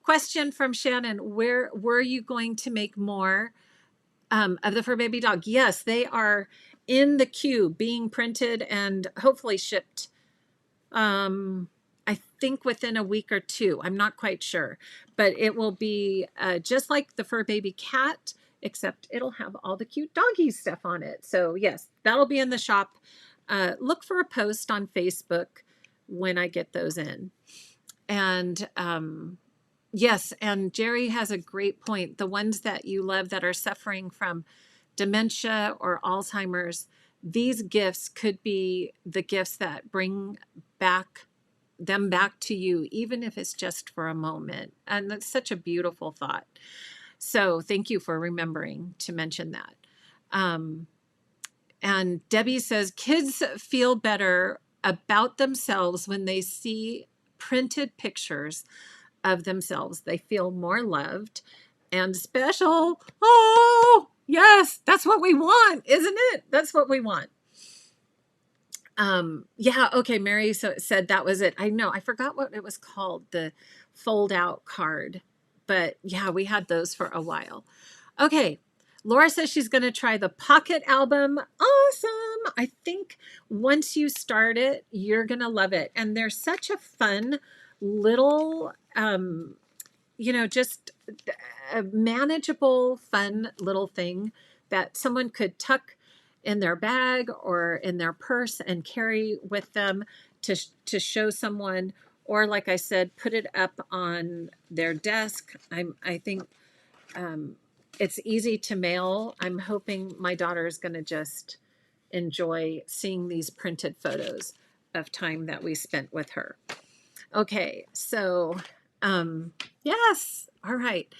Speaker 1: Question from Shannon. Where were you going to make more of the Fur Baby Dog? Yes, they are in the queue being printed and hopefully shipped. I think within a week or 2. I'm not quite sure, but it will be just like the Fur Baby Cat, except it'll have all the cute doggy stuff on it. So yes, that'll be in the shop. Look for a post on Facebook when I get those in. And yes, and Jerry has a great point. The ones that you love that are suffering from dementia or Alzheimer's, these gifts could be the gifts that bring them back to you, even if it's just for a moment. And that's such a beautiful thought. So thank you for remembering to mention that. And Debbie says, kids feel better about themselves when they see printed pictures of themselves. They feel more loved and special. Oh, yes, that's what we want, isn't it? That's what we want. Yeah, okay, Mary said that was it. I know, I forgot what it was called, the fold out card. But yeah, we had those for a while. Okay, Laura says she's going to try the pocket album. Awesome. I think once you start it, you're going to love it. And they're such a fun little, just a manageable, fun little thing that someone could tuck in their bag or in their purse and carry with them to show someone, or like I said, put it up on their desk. I think it's easy to mail. I'm hoping my daughter is going to just enjoy seeing these printed photos of time that we spent with her. Okay, so yes, all right.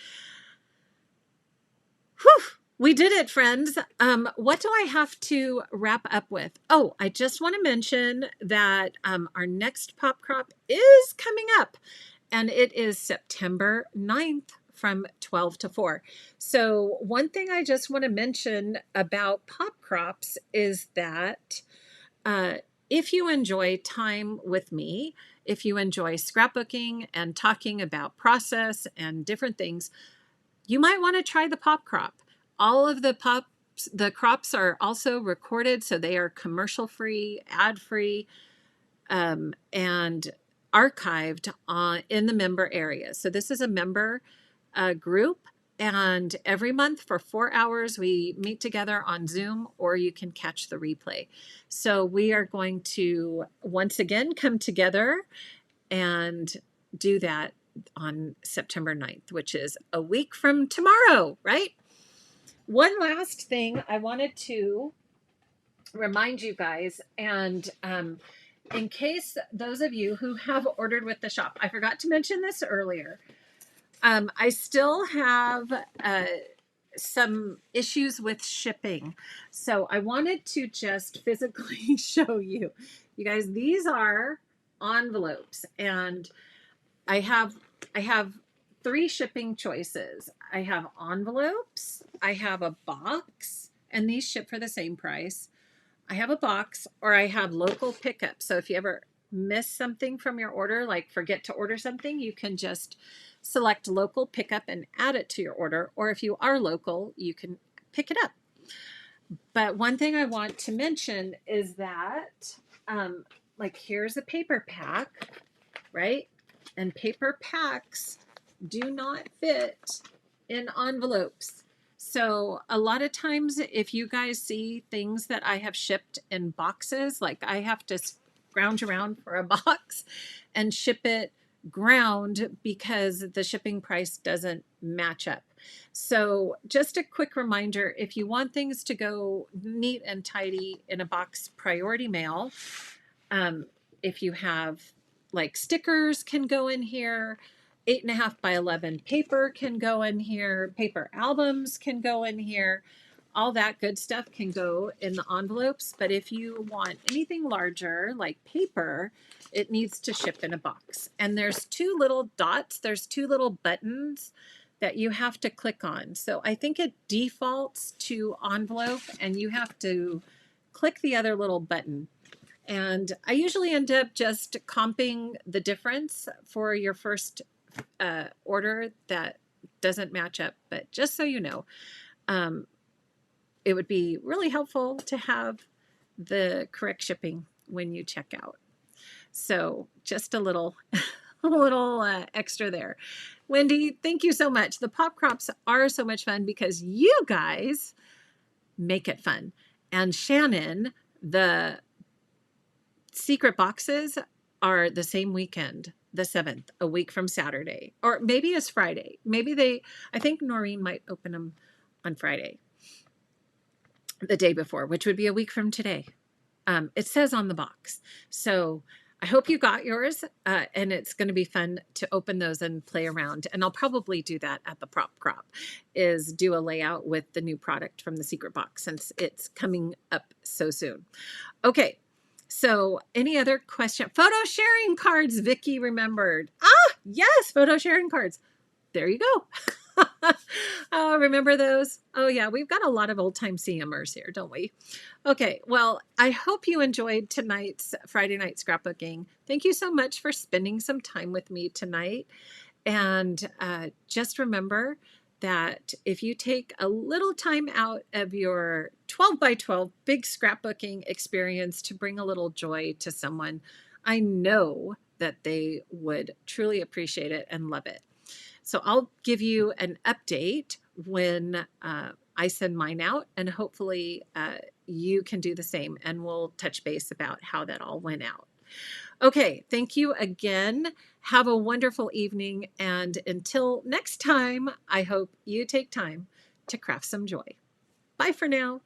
Speaker 1: Whew, we did it, friends. What do I have to wrap up with? Oh, I just want to mention that our next pop crop is coming up, and it is September 9th from 12 to 4. So one thing I just want to mention about pop crops is that if you enjoy time with me, if you enjoy scrapbooking and talking about process and different things, you might want to try the pop crop. All of the crops are also recorded, so they are commercial free, ad free, and archived in the member area. So this is a member group, and every month for 4 hours we meet together on Zoom, or you can catch the replay. So we are going to once again come together and do that on September 9th, which is a week from tomorrow, right? One last thing I wanted to remind you guys, and in case those of you who have ordered with the shop, I forgot to mention this earlier. I still have some issues with shipping. So I wanted to just physically show you. You guys, these are envelopes, and I have 3 shipping choices. I have envelopes, I have a box, and these ship for the same price. I have a box, or I have local pickup. So if you ever miss something from your order, like forget to order something, you can just select local pickup and add it to your order. Or if you are local, you can pick it up. But one thing I want to mention is that, like, here's a paper pack, right? And paper packs do not fit in envelopes. So a lot of times if you guys see things that I have shipped in boxes, like I have to scrounge around for a box and ship it ground because the shipping price doesn't match up. So just a quick reminder, if you want things to go neat and tidy in a box priority mail, if you have like stickers can go in here, 8.5 by 11 paper can go in here, paper albums can go in here, all that good stuff can go in the envelopes. But if you want anything larger like paper, it needs to ship in a box. And there's 2 little dots, there's 2 little buttons that you have to click on. So I think it defaults to envelope, and you have to click the other little button. And I usually end up just comping the difference for your first order that doesn't match up. But just so you know, it would be really helpful to have the correct shipping when you check out. So just a little extra there. Wendy, thank you so much. The pop crops are so much fun because you guys make it fun. And Shannon, the secret boxes are the same weekend, the 7th, a week from Saturday, or maybe it's Friday. I think Noreen might open them on Friday, the day before, which would be a week from today. It says on the box. So I hope you got yours, and it's going to be fun to open those and play around. And I'll probably do that at the prop crop, is do a layout with the new product from the secret box, since it's coming up so soon. Okay. So any other question? Photo sharing cards, Vicky remembered. Yes, photo sharing cards. There you go. Oh, remember those? Oh yeah, we've got a lot of old time CMers here, don't we? Okay, well, I hope you enjoyed tonight's Friday night scrapbooking. Thank you so much for spending some time with me tonight. And just remember that if you take a little time out of your 12 by 12 big scrapbooking experience to bring a little joy to someone, I know that they would truly appreciate it and love it. So I'll give you an update when I send mine out, and hopefully you can do the same, and we'll touch base about how that all went out. Okay, thank you again. Have a wonderful evening, and until next time, I hope you take time to craft some joy. Bye for now.